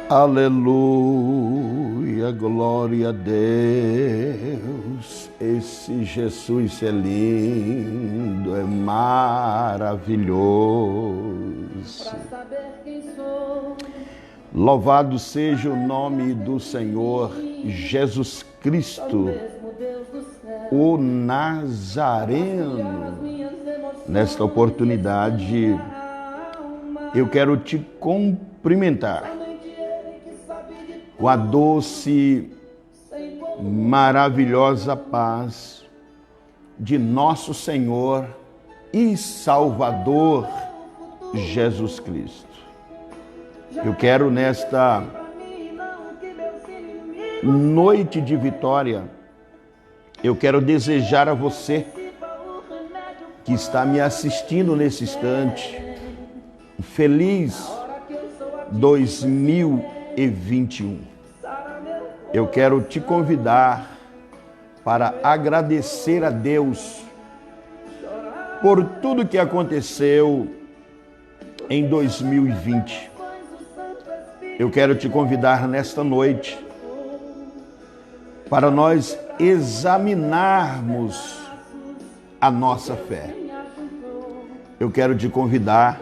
Aleluia, glória a Deus. Esse Jesus é lindo, é maravilhoso. Louvado seja o nome do Senhor Jesus Cristo, o Nazareno. Nesta oportunidade, eu quero te cumprimentar com a doce, maravilhosa paz de nosso Senhor e Salvador Jesus Cristo. Eu quero nesta noite de vitória, eu quero desejar a você que está me assistindo nesse instante, um feliz 2021. Eu quero te convidar para agradecer a Deus por tudo que aconteceu em 2020. Eu quero te convidar nesta noite para nós examinarmos a nossa fé. Eu quero te convidar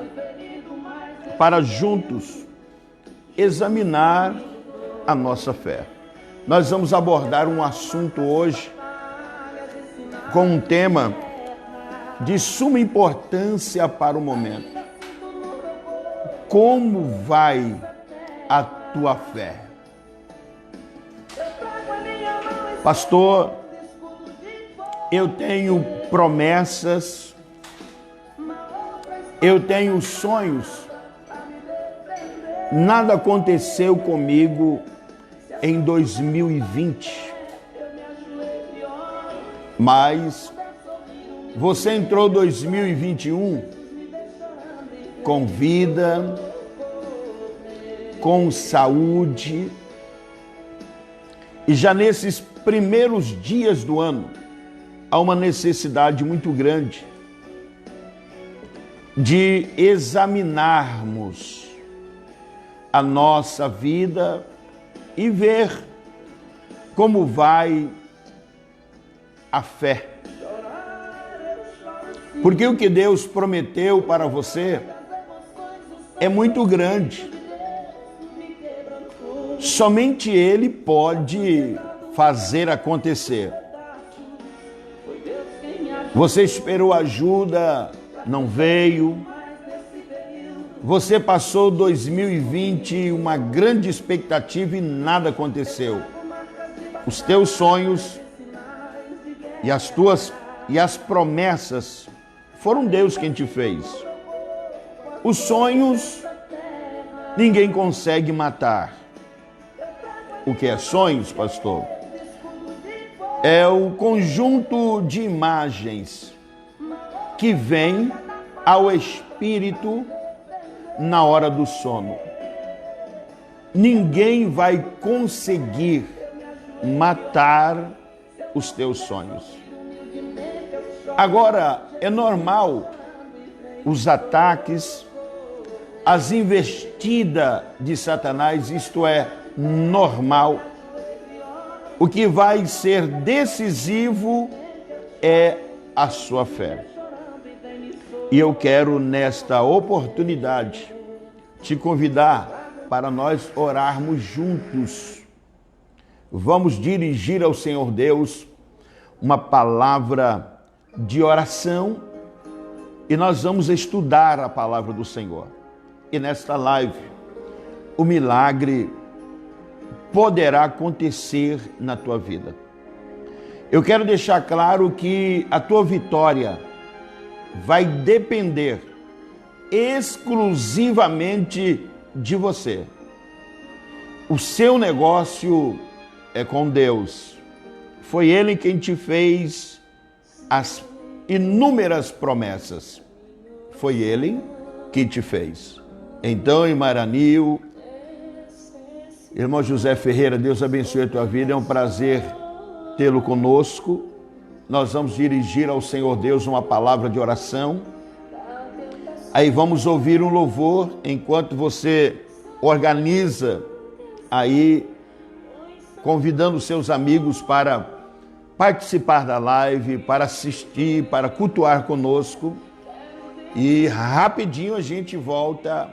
para juntos examinar a nossa fé. Nós vamos abordar um assunto hoje com um tema de suma importância para o momento. Como vai a tua fé? Pastor, eu tenho promessas, eu tenho sonhos. Nada aconteceu comigo em 2020, mas você entrou 2021 com vida, com saúde, e já nesses primeiros dias do ano há uma necessidade muito grande de examinarmos a nossa vida e ver como vai a fé. Porque o que Deus prometeu para você é muito grande. Somente Ele pode fazer acontecer. Você esperou ajuda, não veio. Você passou 2020 uma grande expectativa e nada aconteceu. Os teus sonhos e as promessas foram Deus quem te fez. Os sonhos ninguém consegue matar. O que é sonhos, pastor? É o conjunto de imagens que vem ao espírito na hora do sono. Ninguém vai conseguir matar os teus sonhos. Agora, é normal os ataques, as investidas de Satanás, isto é normal. O que vai ser decisivo é a sua fé. E eu quero, nesta oportunidade, te convidar para nós orarmos juntos. Vamos dirigir ao Senhor Deus uma palavra de oração e nós vamos estudar a palavra do Senhor. E nesta live, o milagre poderá acontecer na tua vida. Eu quero deixar claro que a tua vitória vai depender exclusivamente de você. O seu negócio é com Deus. Foi Ele quem te fez as inúmeras promessas. Foi Ele que te fez. Então, em Maranil, irmão José Ferreira, Deus abençoe a tua vida. É um prazer tê-lo conosco. Nós vamos dirigir ao Senhor Deus uma palavra de oração. Aí vamos ouvir um louvor enquanto você organiza aí convidando seus amigos para participar da live, para assistir, para cultuar conosco. E rapidinho a gente volta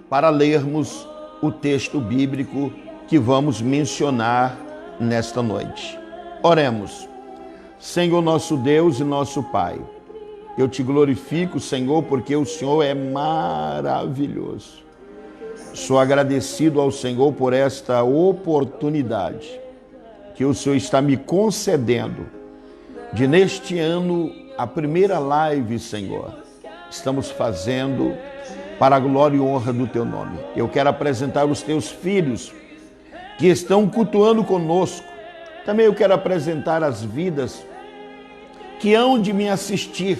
para lermos o texto bíblico que vamos mencionar nesta noite. Oremos. Senhor nosso Deus e nosso Pai, eu te glorifico, Senhor, porque o Senhor é maravilhoso. Sou agradecido ao Senhor por esta oportunidade que o Senhor está me concedendo de, neste ano, a primeira live, Senhor, estamos fazendo para a glória e honra do Teu nome. Eu quero apresentar os Teus filhos que estão cultuando conosco. Também eu quero apresentar as vidas que hão de me assistir,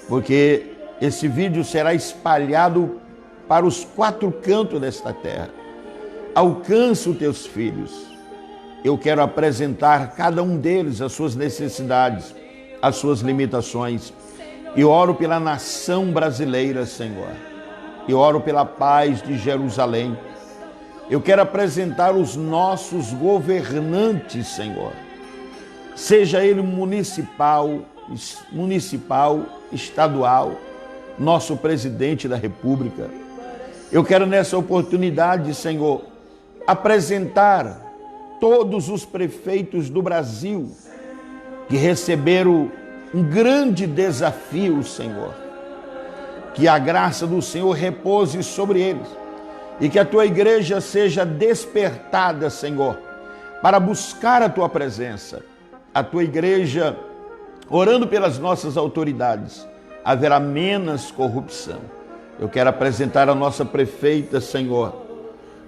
porque esse vídeo será espalhado para os 4 cantos desta terra. Alcança os Teus filhos. Eu quero apresentar cada um deles as suas necessidades, as suas limitações. E oro pela nação brasileira, Senhor. Eu oro pela paz de Jerusalém. Eu quero apresentar os nossos governantes, Senhor. Seja ele municipal, estadual, nosso presidente da República. Eu quero nessa oportunidade, Senhor, apresentar todos os prefeitos do Brasil que receberam um grande desafio, Senhor. Que a graça do Senhor repouse sobre eles e que a Tua igreja seja despertada, Senhor, para buscar a Tua presença. A Tua igreja, orando pelas nossas autoridades, haverá menos corrupção. Eu quero apresentar a nossa prefeita, Senhor,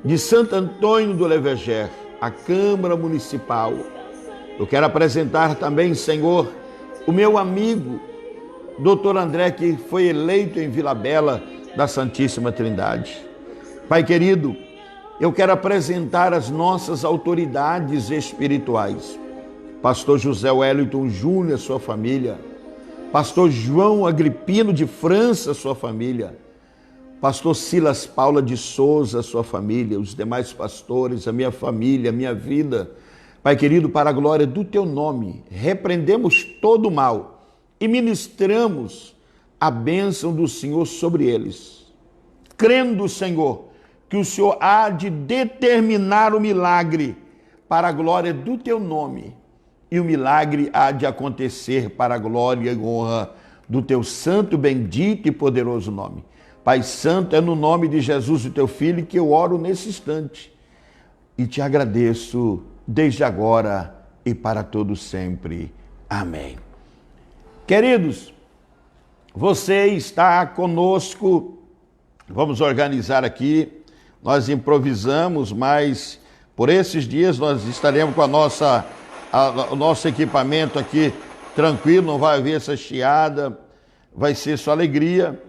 de Santo Antônio do Leveger, a Câmara Municipal. Eu quero apresentar também, Senhor, o meu amigo, Dr. André, que foi eleito em Vila Bela da Santíssima Trindade. Pai querido, eu quero apresentar as nossas autoridades espirituais. Pastor José Wellington Júnior, sua família. Pastor João Agripino de França, sua família. Pastor Silas Paula de Souza, sua família. Os demais pastores, a minha família, a minha vida. Pai querido, para a glória do Teu nome, repreendemos todo o mal e ministramos a bênção do Senhor sobre eles. Crendo, Senhor, que o Senhor há de determinar o milagre para a glória do Teu nome. E o milagre há de acontecer para a glória e honra do Teu santo, bendito e poderoso nome. Pai Santo, é no nome de Jesus, o Teu Filho, que eu oro nesse instante. E te agradeço desde agora e para todo sempre. Amém. Queridos, você está conosco, vamos organizar aqui, nós improvisamos, mas por esses dias nós estaremos com o nosso equipamento aqui tranquilo, não vai haver essa chiada, vai ser só alegria.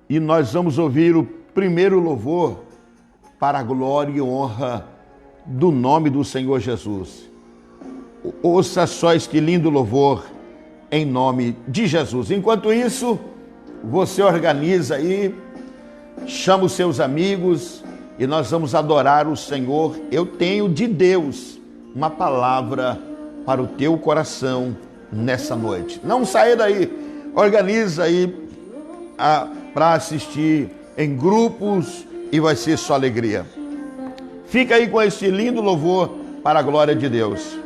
E nós vamos ouvir o primeiro louvor para a glória e honra do nome do Senhor Jesus. Ouça só este lindo louvor em nome de Jesus. Enquanto isso, você organiza aí, chama os seus amigos e nós vamos adorar o Senhor. Eu tenho de Deus uma palavra para o teu coração nessa noite. Não saia daí, organiza aí para assistir em grupos e vai ser só alegria. Fica aí com esse lindo louvor para a glória de Deus.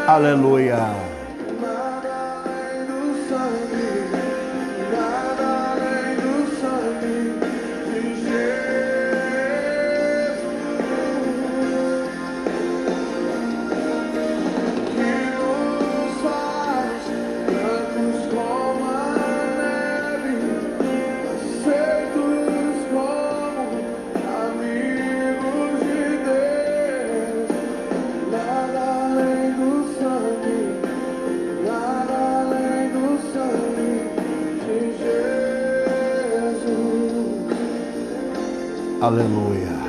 Aleluia. Aleluia.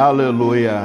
Aleluia.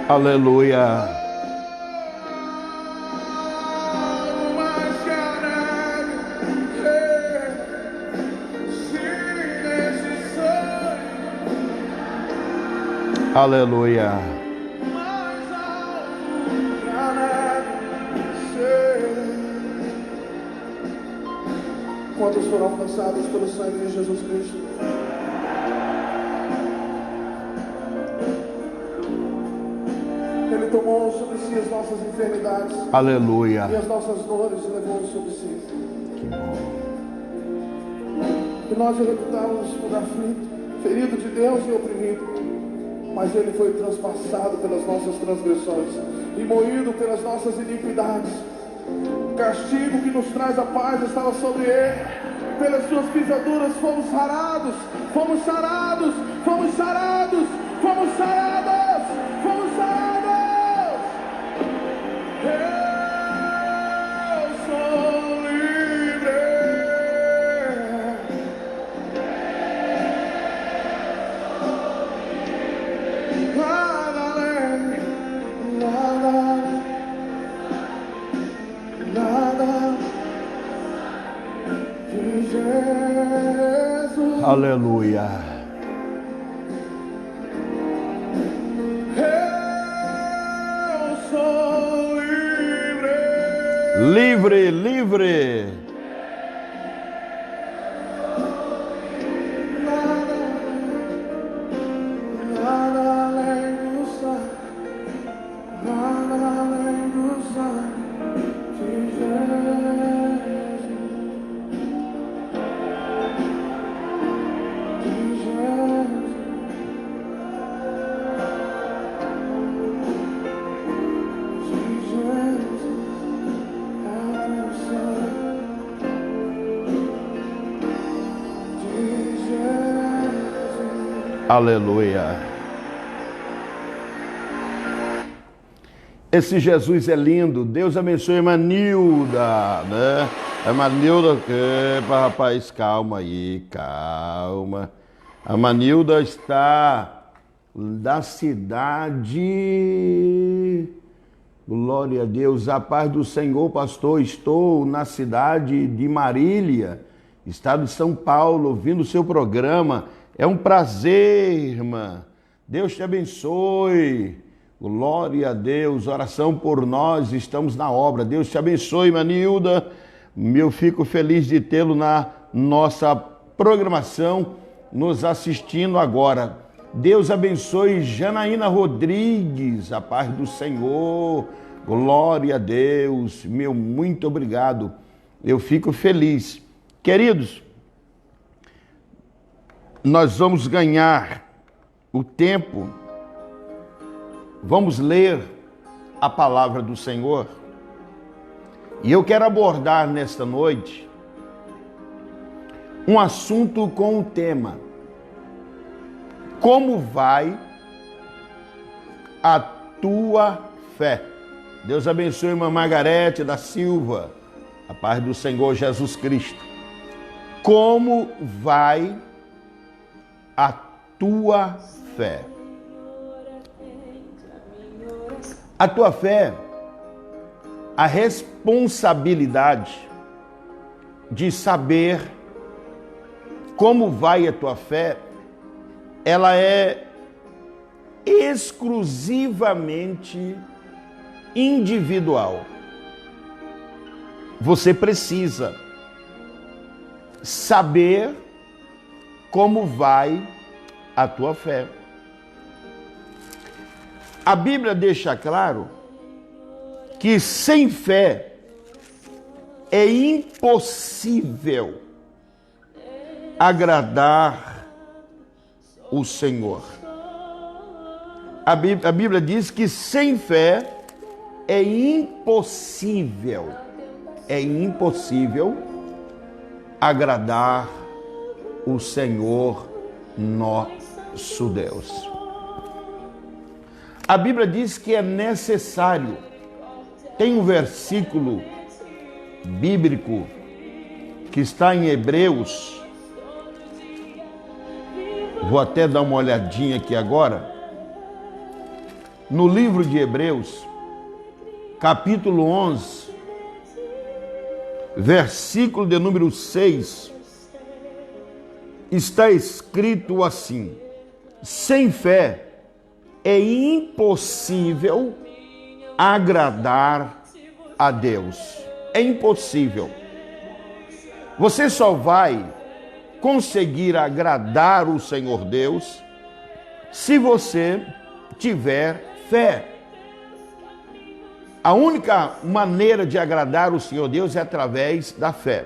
Aleluia. Aleluia. Quantos foram alcançados pelo sangue de Jesus Cristo? Ele tomou sobre si as nossas enfermidades. Aleluia. E as nossas dores levou sobre si. Que bom. E nós o reputávamos por aflito, ferido de Deus e oprimido. Mas ele foi transpassado pelas nossas transgressões e moído pelas nossas iniquidades. O castigo que nos traz a paz estava sobre ele. Pelas suas pisaduras fomos sarados, fomos sarados, fomos sarados, fomos sarados, fomos sarados. Eu sou livre. Nada de Jesus. Aleluia. Eu sou livre. Livre, livre. Aleluia. Esse Jesus é lindo. Deus abençoe a Manilda, né? A Manilda, epa, rapaz, calma aí, calma. A Manilda está da cidade. Glória a Deus. A paz do Senhor, pastor. Estou na cidade de Marília, estado de São Paulo, ouvindo o seu programa. É um prazer, irmã. Deus te abençoe. Glória a Deus. Oração por nós. Estamos na obra. Deus te abençoe, Manilda. Eu fico feliz de tê-lo na nossa programação, nos assistindo agora. Deus abençoe Janaína Rodrigues. A paz do Senhor. Glória a Deus. Meu muito obrigado. Eu fico feliz. Queridos, nós vamos ganhar o tempo, vamos ler a palavra do Senhor, e eu quero abordar nesta noite um assunto com o tema: como vai a tua fé? Deus abençoe a irmã Margarete da Silva, a paz do Senhor Jesus Cristo. Como vai a tua fé? A tua fé, a responsabilidade de saber como vai a tua fé, ela é exclusivamente individual. Você precisa saber como vai a tua fé. A Bíblia deixa claro que sem fé é impossível agradar o Senhor. A Bíblia diz que sem fé é impossível agradar o Senhor nosso Deus. A Bíblia diz que é necessário. Tem um versículo bíblico que está em Hebreus. Vou até dar uma olhadinha aqui agora. No livro de Hebreus, capítulo 11, versículo de número 6, está escrito assim: sem fé é impossível agradar a Deus. É impossível. Você só vai conseguir agradar o Senhor Deus se você tiver fé. A única maneira de agradar o Senhor Deus é através da fé.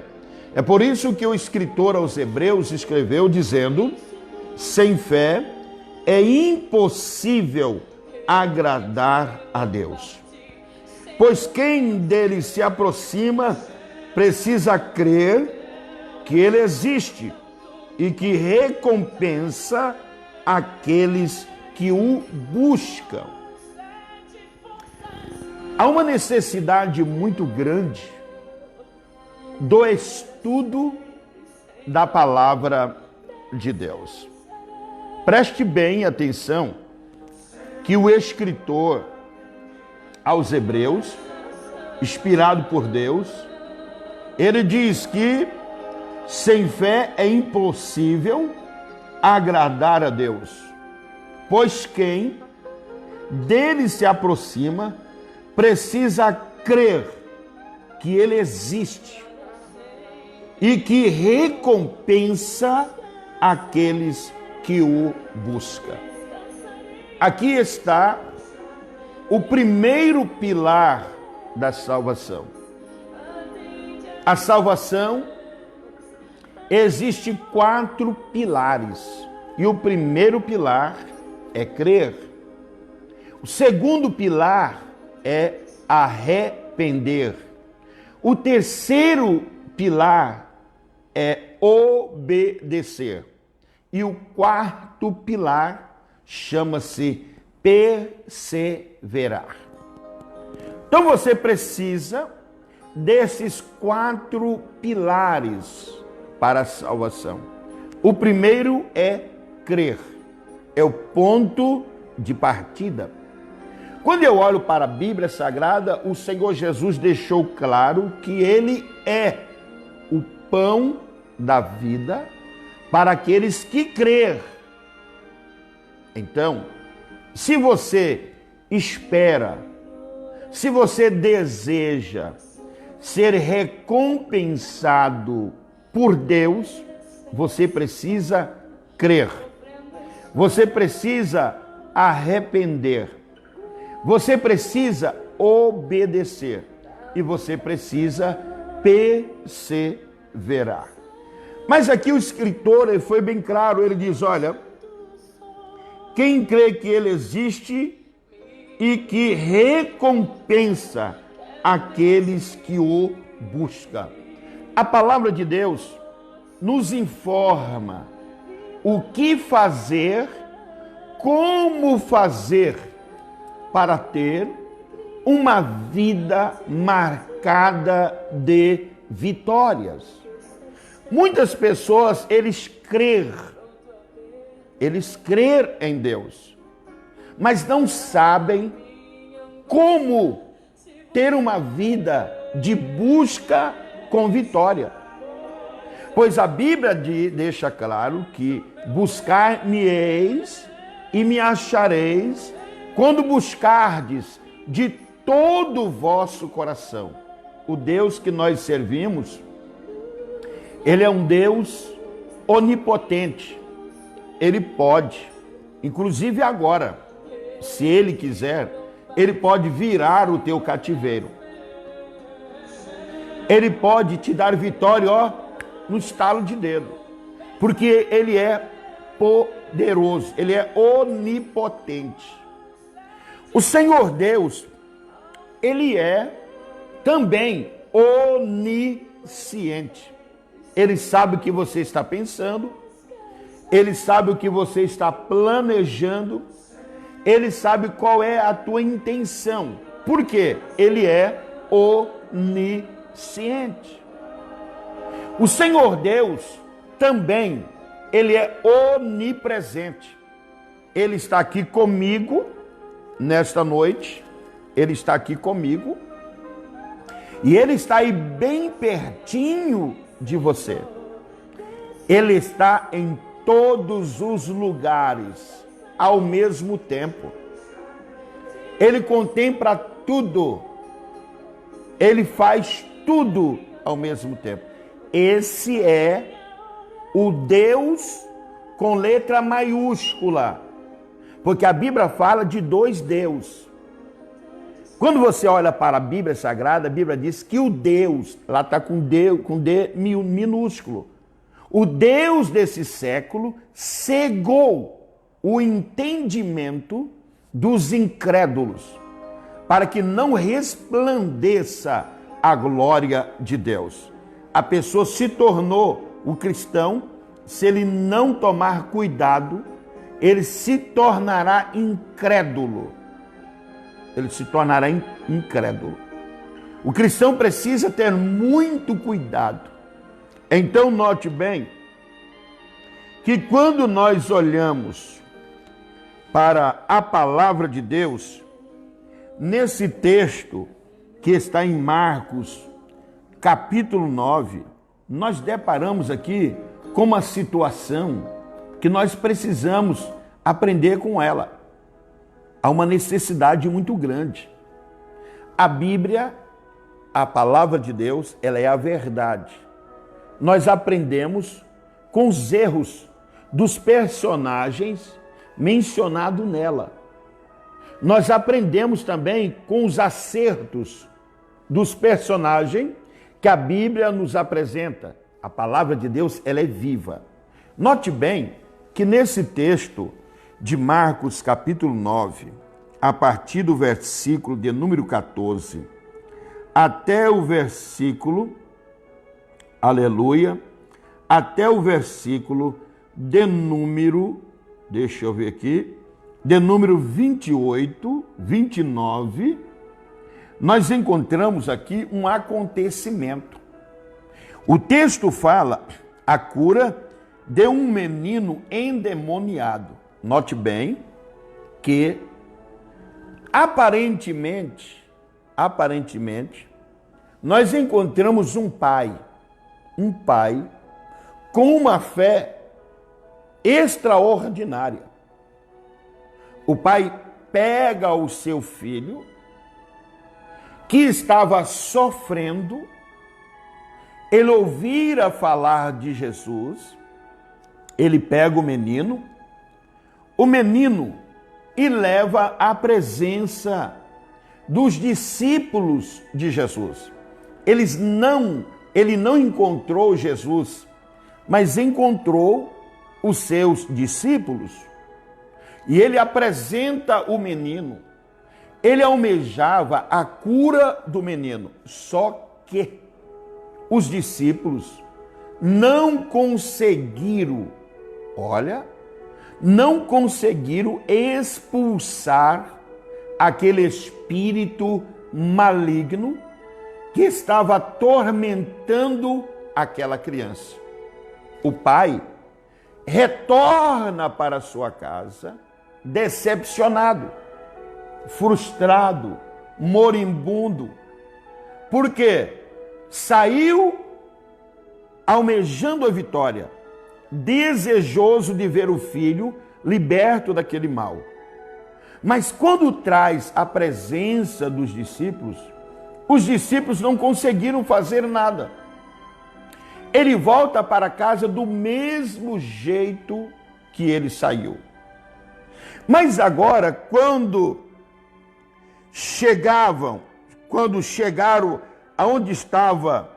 É por isso que o escritor aos Hebreus escreveu dizendo: sem fé é impossível agradar a Deus. Pois quem dele se aproxima precisa crer que ele existe e que recompensa aqueles que o buscam. Há uma necessidade muito grande do estudo da palavra de Deus. Preste bem atenção que o escritor aos Hebreus, inspirado por Deus, ele diz que sem fé é impossível agradar a Deus, pois quem dele se aproxima precisa crer que ele existe e que recompensa aqueles que o buscam. Aqui está o primeiro pilar da salvação. A salvação existe 4 pilares. E o primeiro pilar é crer. O segundo pilar é arrepender. O terceiro pilar é obedecer. E o quarto pilar chama-se perseverar. Então você precisa desses 4 pilares para a salvação. O primeiro é crer. É o ponto de partida. Quando eu olho para a Bíblia Sagrada, o Senhor Jesus deixou claro que Ele é o pão da vida para aqueles que crer. Então, se você espera, se você deseja ser recompensado por Deus, você precisa crer. Você precisa arrepender. Você precisa obedecer. E você precisa perseverar. Mas aqui o escritor ele foi bem claro. Ele diz, olha, quem crê que ele existe e que recompensa aqueles que o buscam. A palavra de Deus nos informa o que fazer, como fazer para ter uma vida marcada de vitórias. Muitas pessoas, eles creem em Deus, mas não sabem como ter uma vida de busca com vitória. Pois a Bíblia deixa claro que buscar-me-eis e me achareis quando buscardes de todo o vosso coração. O Deus que nós servimos, Ele é um Deus onipotente. Ele pode, inclusive agora, se Ele quiser, Ele pode virar o teu cativeiro. Ele pode te dar vitória, no estalo de dedo. Porque Ele é poderoso, Ele é onipotente. O Senhor Deus, Ele é também onisciente. Ele sabe o que você está pensando, Ele sabe o que você está planejando, Ele sabe qual é a tua intenção. Por quê? Ele é onisciente. O Senhor Deus também, Ele é onipresente. Ele está aqui comigo nesta noite, Ele está aqui comigo e Ele está aí bem pertinho de você. Ele está em todos os lugares ao mesmo tempo. Ele contempla tudo. Ele faz tudo ao mesmo tempo. Esse é o Deus com letra maiúscula, porque a Bíblia fala de 2 deuses. Quando você olha para a Bíblia Sagrada, a Bíblia diz que o Deus, lá está com D minúsculo, o Deus desse século cegou o entendimento dos incrédulos, para que não resplandeça a glória de Deus. A pessoa se tornou o cristão, se ele não tomar cuidado, ele se tornará incrédulo. Ele se tornará incrédulo. O cristão precisa ter muito cuidado. Então, note bem que quando nós olhamos para a palavra de Deus, nesse texto que está em Marcos, capítulo 9, nós deparamos aqui com uma situação que nós precisamos aprender com ela. Há uma necessidade muito grande. A Bíblia a palavra de Deus, ela é a verdade. Nós aprendemos com os erros dos personagens mencionados nela. Nós aprendemos também com os acertos dos personagens que a Bíblia nos apresenta. A palavra de Deus, ela é viva. Note bem que nesse texto de Marcos capítulo 9, a partir do versículo de número 14, até o versículo, aleluia, até o versículo de número, deixa eu ver aqui, de número 28, 29, nós encontramos aqui um acontecimento. O texto fala a cura de um menino endemoniado. Note bem que aparentemente, nós encontramos um pai com uma fé extraordinária. O pai pega o seu filho, que estava sofrendo, ele ouvira falar de Jesus, ele pega o menino e leva à presença dos discípulos de Jesus. Ele não encontrou Jesus, mas encontrou os seus discípulos. E ele apresenta o menino. Ele almejava a cura do menino. Só que os discípulos não conseguiram expulsar aquele espírito maligno que estava atormentando aquela criança. O pai retorna para sua casa decepcionado, frustrado, moribundo, porque saiu almejando a vitória, desejoso de ver o filho liberto daquele mal. Mas quando traz a presença dos discípulos, os discípulos não conseguiram fazer nada. Ele volta para casa do mesmo jeito que ele saiu. Mas agora, quando chegaram aonde estavam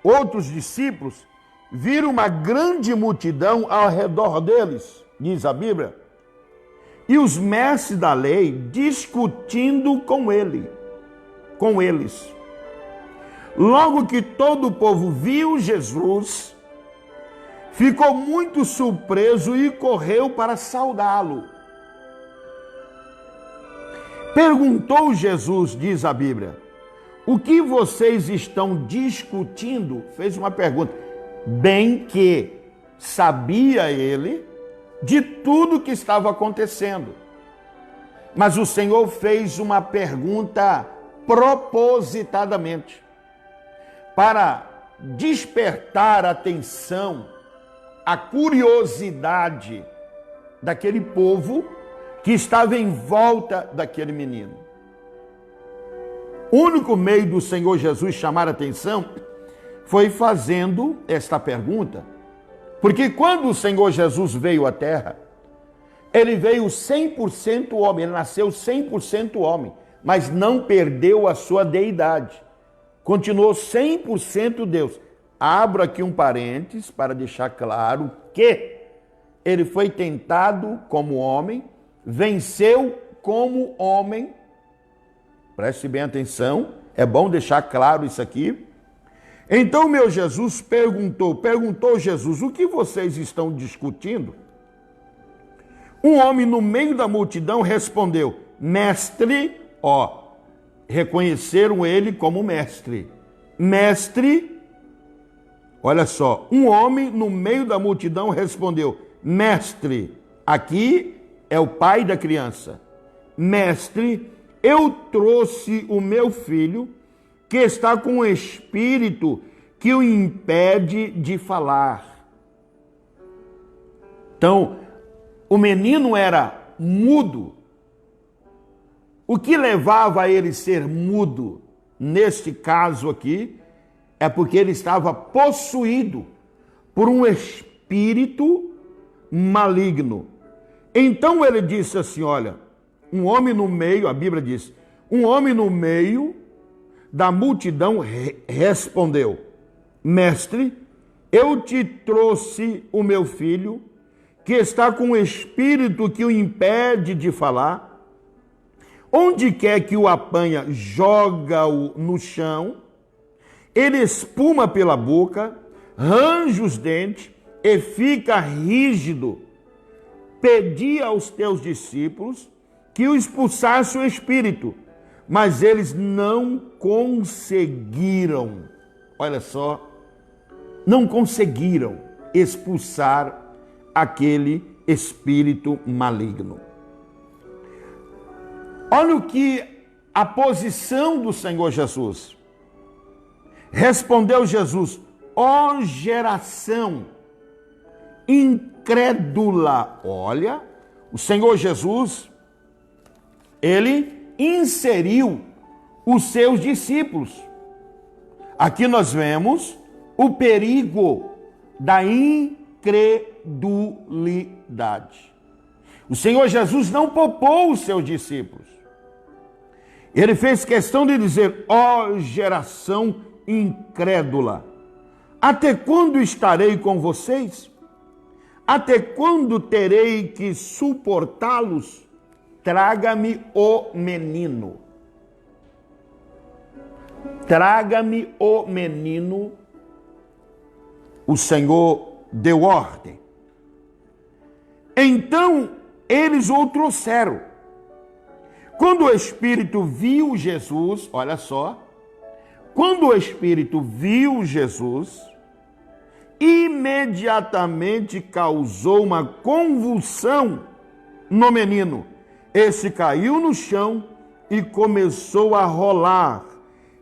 outros discípulos, viram uma grande multidão ao redor deles, diz a Bíblia, e os mestres da lei discutindo com eles. Logo que todo o povo viu Jesus, ficou muito surpreso e correu para saudá-lo. Perguntou Jesus, diz a Bíblia, o que vocês estão discutindo? Fez uma pergunta. Bem que sabia ele de tudo que estava acontecendo. Mas o Senhor fez uma pergunta propositadamente, para despertar a atenção, a curiosidade daquele povo que estava em volta daquele menino. O único meio do Senhor Jesus chamar a atenção foi fazendo esta pergunta. Porque quando o Senhor Jesus veio à terra, ele veio 100% homem, ele nasceu 100% homem, mas não perdeu a sua deidade. Continuou 100% Deus. Abro aqui um parênteses para deixar claro que ele foi tentado como homem, venceu como homem. Preste bem atenção, é bom deixar claro isso aqui. Então meu Jesus perguntou Jesus, o que vocês estão discutindo? Um homem no meio da multidão respondeu, mestre, reconheceram ele como mestre. Mestre, olha só, um homem no meio da multidão respondeu, mestre, aqui é o pai da criança. Mestre, eu trouxe o meu filho que está com um espírito que o impede de falar. Então, o menino era mudo. O que levava a ele ser mudo? neste caso aqui, é porque ele estava possuído por um espírito maligno. Então ele disse assim, olha, um homem no meio, a Bíblia diz, um homem no meio da multidão respondeu, mestre, eu te trouxe o meu filho, que está com um espírito que o impede de falar. Onde quer que o apanha, joga-o no chão, ele espuma pela boca, range os dentes e fica rígido. Pedi aos teus discípulos que o expulsasse o espírito, mas eles não conseguiram. Olha só, não conseguiram expulsar aquele espírito maligno. Olha o que a posição do Senhor Jesus. Respondeu Jesus, ó geração incrédula. Olha, o Senhor Jesus, ele inseriu os seus discípulos. Aqui nós vemos o perigo da incredulidade. O Senhor Jesus não poupou os seus discípulos. Ele fez questão de dizer, ó geração incrédula, até quando estarei com vocês? Até quando terei que suportá-los? Traga-me o menino. Traga-me o menino. O Senhor deu ordem. Então eles o trouxeram. Quando o Espírito viu Jesus, olha só, quando o Espírito viu Jesus, imediatamente causou uma convulsão no menino. Esse caiu no chão e começou a rolar,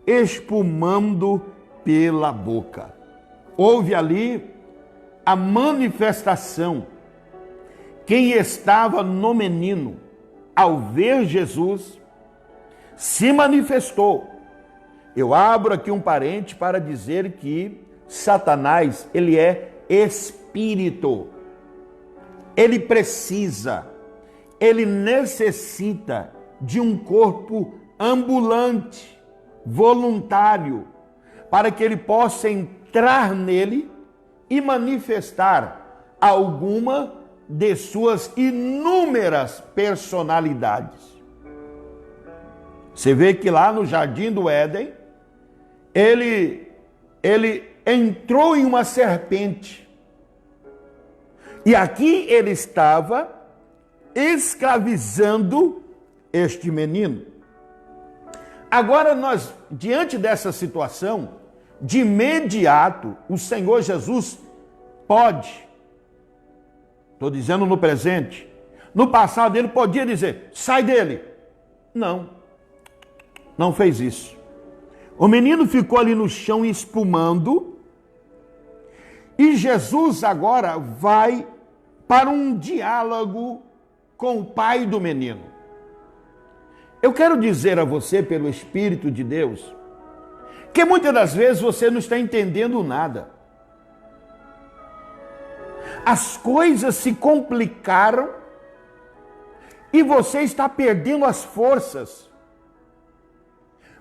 espumando pela boca. Houve ali a manifestação. Quem estava no menino, ao ver Jesus, se manifestou. Eu abro aqui um parênteses para dizer que Satanás, ele é espírito. Ele precisa, ele necessita de um corpo ambulante, voluntário, para que ele possa entrar nele e manifestar alguma de suas inúmeras personalidades. Você vê que lá no Jardim do Éden, ele entrou em uma serpente. E aqui ele estava escravizando este menino. Agora nós, diante dessa situação, de imediato, o Senhor Jesus pode, estou dizendo no presente, no passado ele podia dizer, sai dele. Não fez isso. O menino ficou ali no chão espumando, e Jesus agora vai para um diálogo com o pai do menino. Eu quero dizer a você, pelo Espírito de Deus, que muitas das vezes você não está entendendo nada. As coisas se complicaram e você está perdendo as forças.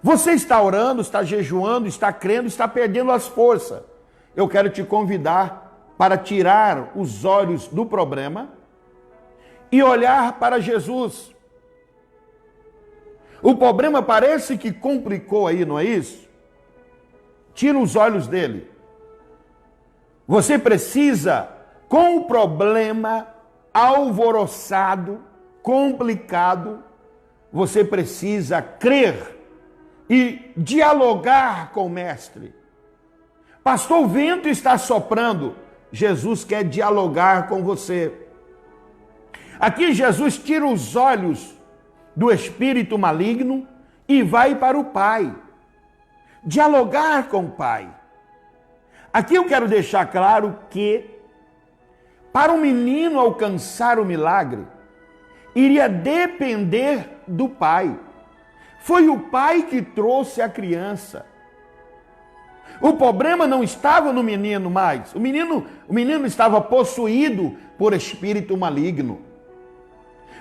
Você está orando, está jejuando, está crendo, está perdendo as forças. Eu quero te convidar para tirar os olhos do problema e olhar para Jesus. O problema parece que complicou aí, não é isso? Tira os olhos dele. Você precisa, com o problema alvoroçado, complicado, você precisa crer e dialogar com o mestre. Pastor, o vento está soprando. Jesus quer dialogar com você. Aqui Jesus tira os olhos do espírito maligno e vai para o Pai. Dialogar com o Pai. Aqui eu quero deixar claro que para o menino alcançar o milagre, iria depender do Pai. Foi o pai que trouxe a criança. O problema não estava no menino mais. O menino estava possuído por espírito maligno.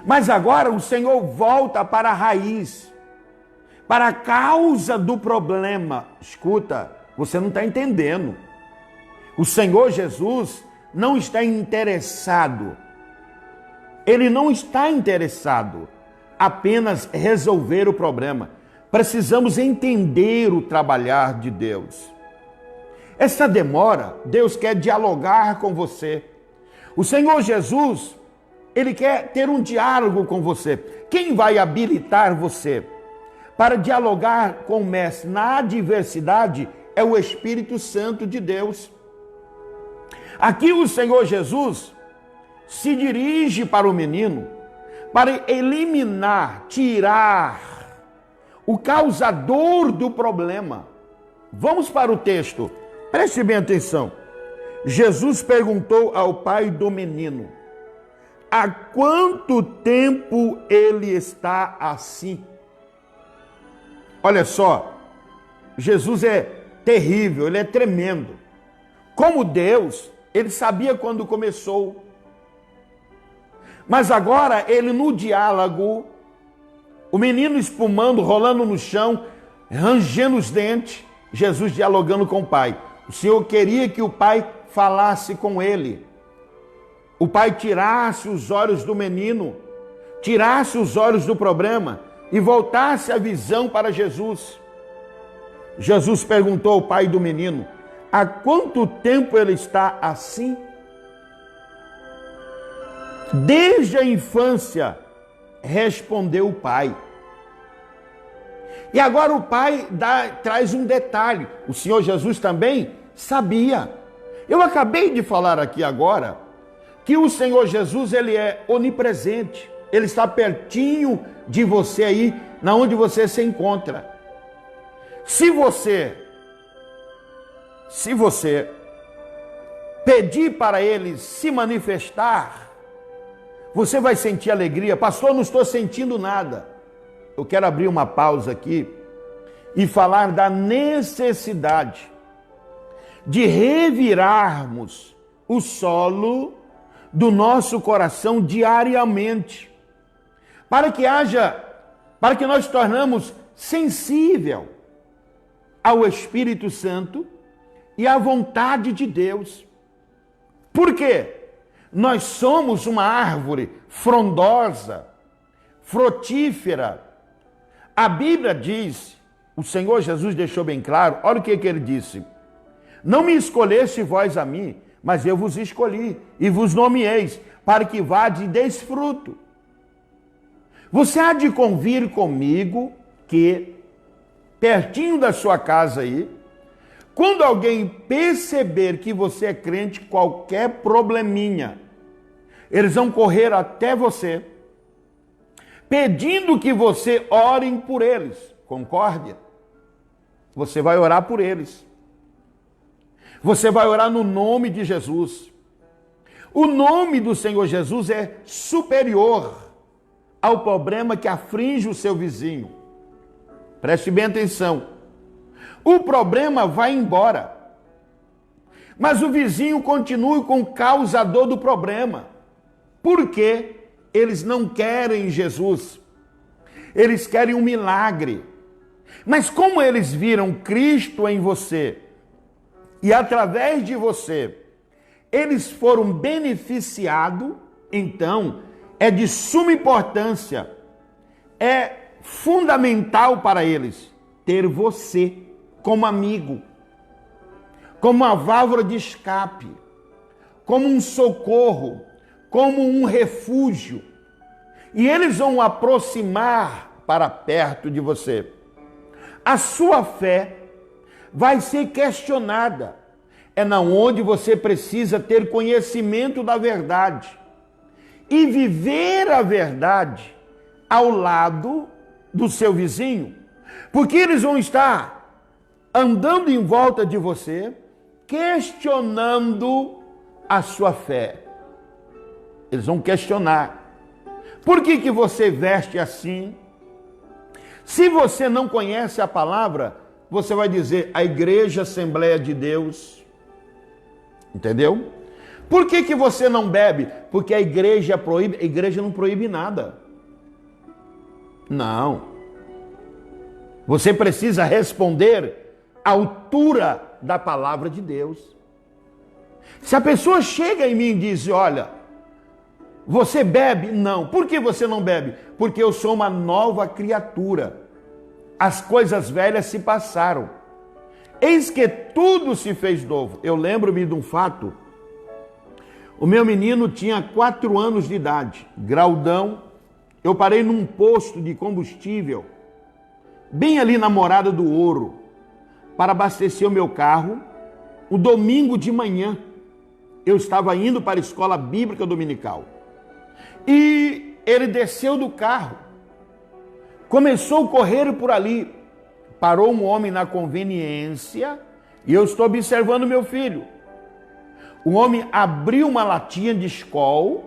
Mas agora o Senhor volta para a raiz, para a causa do problema. Escuta, você não está entendendo. O Senhor Jesus não está interessado. Ele não está interessado apenas resolver o problema. Precisamos entender o trabalhar de Deus. Essa demora, Deus quer dialogar com você. O Senhor Jesus, Ele quer ter um diálogo com você. Quem vai habilitar você para dialogar com o Mestre na adversidade é o Espírito Santo de Deus. Aqui o Senhor Jesus se dirige para o menino para eliminar, tirar o causador do problema. Vamos para o texto. Preste bem atenção. Jesus perguntou ao pai do menino: há quanto tempo ele está assim? Olha só, Jesus é terrível, ele é tremendo. Como Deus, ele sabia quando começou. Mas agora ele no diálogo, o menino espumando, rolando no chão, rangendo os dentes, Jesus dialogando com o pai. O Senhor queria que o pai falasse com ele. O pai tirasse os olhos do menino, tirasse os olhos do problema e voltasse a visão para Jesus. Jesus perguntou ao pai do menino: há quanto tempo ele está assim? Desde a infância, respondeu o pai. E agora o pai traz um detalhe. O Senhor Jesus também sabia. Eu acabei de falar aqui agora que o Senhor Jesus, ele é onipresente. Ele está pertinho de você aí, na onde você se encontra. Se você pedir para ele se manifestar, você vai sentir alegria. Pastor, não estou sentindo nada. Eu quero abrir uma pausa aqui e falar da necessidade de revirarmos o solo do nosso coração diariamente, para que nós tornamos sensível ao Espírito Santo e à vontade de Deus. Por quê? Nós somos uma árvore frondosa, frutífera. A Bíblia diz, o Senhor Jesus deixou bem claro, olha o que ele disse: não me escolheste vós a mim, mas eu vos escolhi e vos nomeeis, para que vades e deis fruto. Você há de convir comigo que, pertinho da sua casa aí, quando alguém perceber que você é crente, qualquer probleminha, eles vão correr até você, pedindo que você orem por eles. Concórdia? Você vai orar por eles. Você vai orar no nome de Jesus. O nome do Senhor Jesus é superior ao problema que aflige o seu vizinho. Preste bem atenção. O problema vai embora, mas o vizinho continua com o causador do problema. Por quê? Eles não querem Jesus. Eles querem um milagre. Mas como eles viram Cristo em você, e através de você, eles foram beneficiados, então é de suma importância, é fundamental para eles ter você como amigo, como uma válvula de escape, como um socorro, como um refúgio. E eles vão aproximar para perto de você. A sua fé vai ser questionada. É na onde você precisa ter conhecimento da verdade e viver a verdade ao lado do seu vizinho, porque eles vão estar andando em volta de você, questionando a sua fé. Eles vão questionar: por que você veste assim? Se você não conhece a palavra, você vai dizer a Igreja Assembleia de Deus. Entendeu? Por que você não bebe? Porque a igreja proíbe. A igreja não proíbe nada. Não. Você precisa responder à altura da palavra de Deus. Se a pessoa chega em mim e diz, olha, você bebe? Não. Por que você não bebe? Porque eu sou uma nova criatura. As coisas velhas se passaram. Eis que tudo se fez novo. Eu lembro-me de um fato. O meu menino tinha 4 anos de idade, graudão. Eu parei num posto de combustível, bem ali na Morada do Ouro, para abastecer o meu carro. Um domingo de manhã, eu estava indo para a escola bíblica dominical. E ele desceu do carro, começou a correr por ali. Parou um homem na conveniência e eu estou observando meu filho. O homem abriu uma latinha de Skol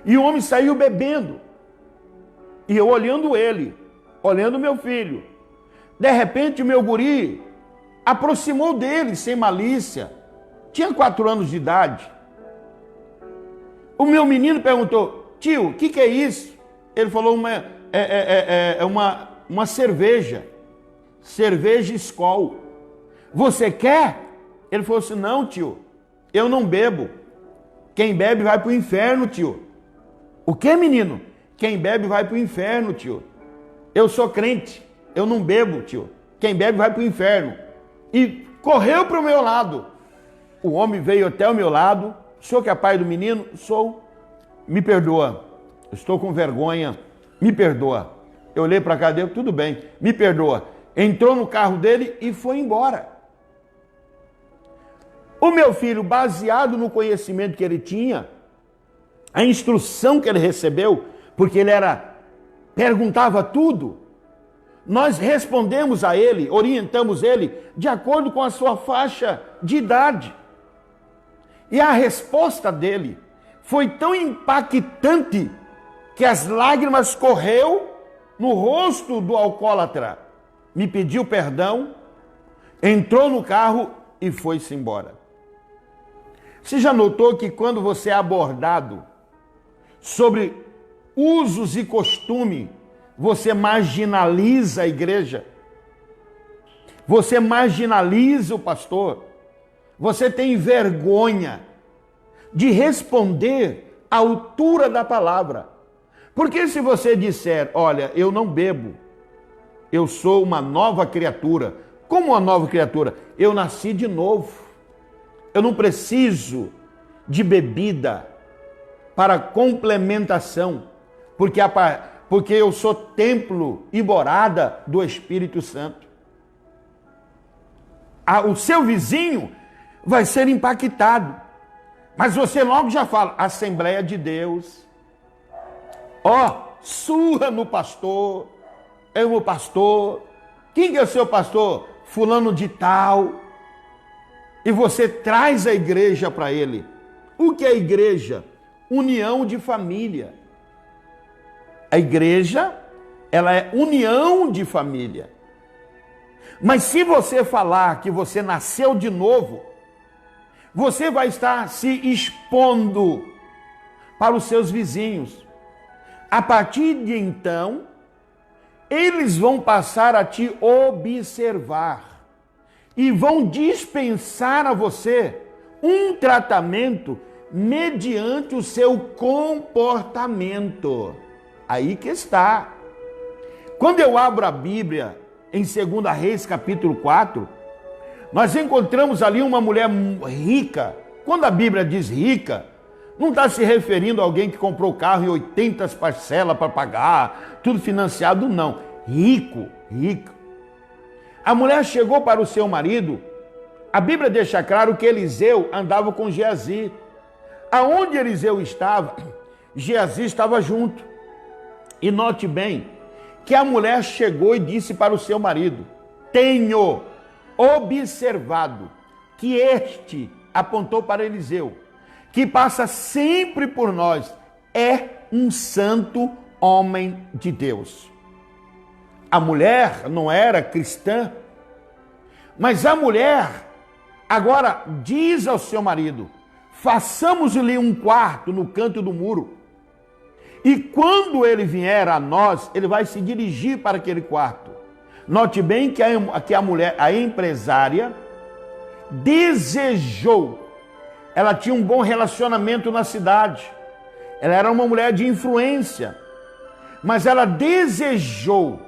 e o homem saiu bebendo. E eu olhando ele, olhando meu filho. De repente o meu guri aproximou dele sem malícia. Tinha 4 anos de idade. O meu menino perguntou, tio, o que é isso? Ele falou, uma cerveja. Cerveja Skol. Você quer? Ele falou assim, não, tio, eu não bebo. Quem bebe vai para o inferno, tio. O que, menino? Quem bebe vai para o inferno, tio. Eu sou crente, eu não bebo, tio. Quem bebe vai para o inferno. E correu para o meu lado. O homem veio até o meu lado. O senhor que é pai do menino? Sou. Me perdoa. Estou com vergonha. Me perdoa. Eu olhei para cá dele, tudo bem, me perdoa. Entrou no carro dele e foi embora. O meu filho, baseado no conhecimento que ele tinha, a instrução que ele recebeu, porque ele perguntava tudo, nós respondemos a ele, orientamos ele de acordo com a sua faixa de idade. E a resposta dele foi tão impactante que as lágrimas correu no rosto do alcoólatra. Me pediu perdão, entrou no carro e foi-se embora. Você já notou que quando você é abordado sobre usos e costumes, você marginaliza a igreja? Você marginaliza o pastor? Você tem vergonha de responder à altura da palavra? Porque se você disser, olha, eu não bebo, eu sou uma nova criatura. Como uma nova criatura? Eu nasci de novo. Eu não preciso de bebida para complementação, porque eu sou templo e morada do Espírito Santo. O seu vizinho vai ser impactado, mas você logo já fala, Assembleia de Deus. Surra no pastor, é o meu pastor. Quem que é o seu pastor? Fulano de tal. E você traz a igreja para ele. O que é a igreja? União de família. A igreja, ela é união de família. Mas se você falar que você nasceu de novo, você vai estar se expondo para os seus vizinhos. A partir de então, eles vão passar a te observar e vão dispensar a você um tratamento mediante o seu comportamento. Aí que está. Quando eu abro a Bíblia em 2 Reis capítulo 4, nós encontramos ali uma mulher rica. Quando a Bíblia diz rica, não está se referindo a alguém que comprou o carro em 80 parcelas para pagar, tudo financiado, não. Rico. A mulher chegou para o seu marido. A Bíblia deixa claro que Eliseu andava com Geazi. Aonde Eliseu estava, Geazi estava junto. E note bem que a mulher chegou e disse para o seu marido, tenho observado que este, apontou para Eliseu, que passa sempre por nós, é um santo homem de Deus. a mulher não era cristã, mas a mulher agora diz ao seu marido: façamos-lhe um quarto no canto do muro, e quando ele vier a nós, ele vai se dirigir para aquele quarto. Note bem que a mulher, a empresária, desejou. Ela tinha um bom relacionamento na cidade. Ela era uma mulher de influência. Mas ela desejou,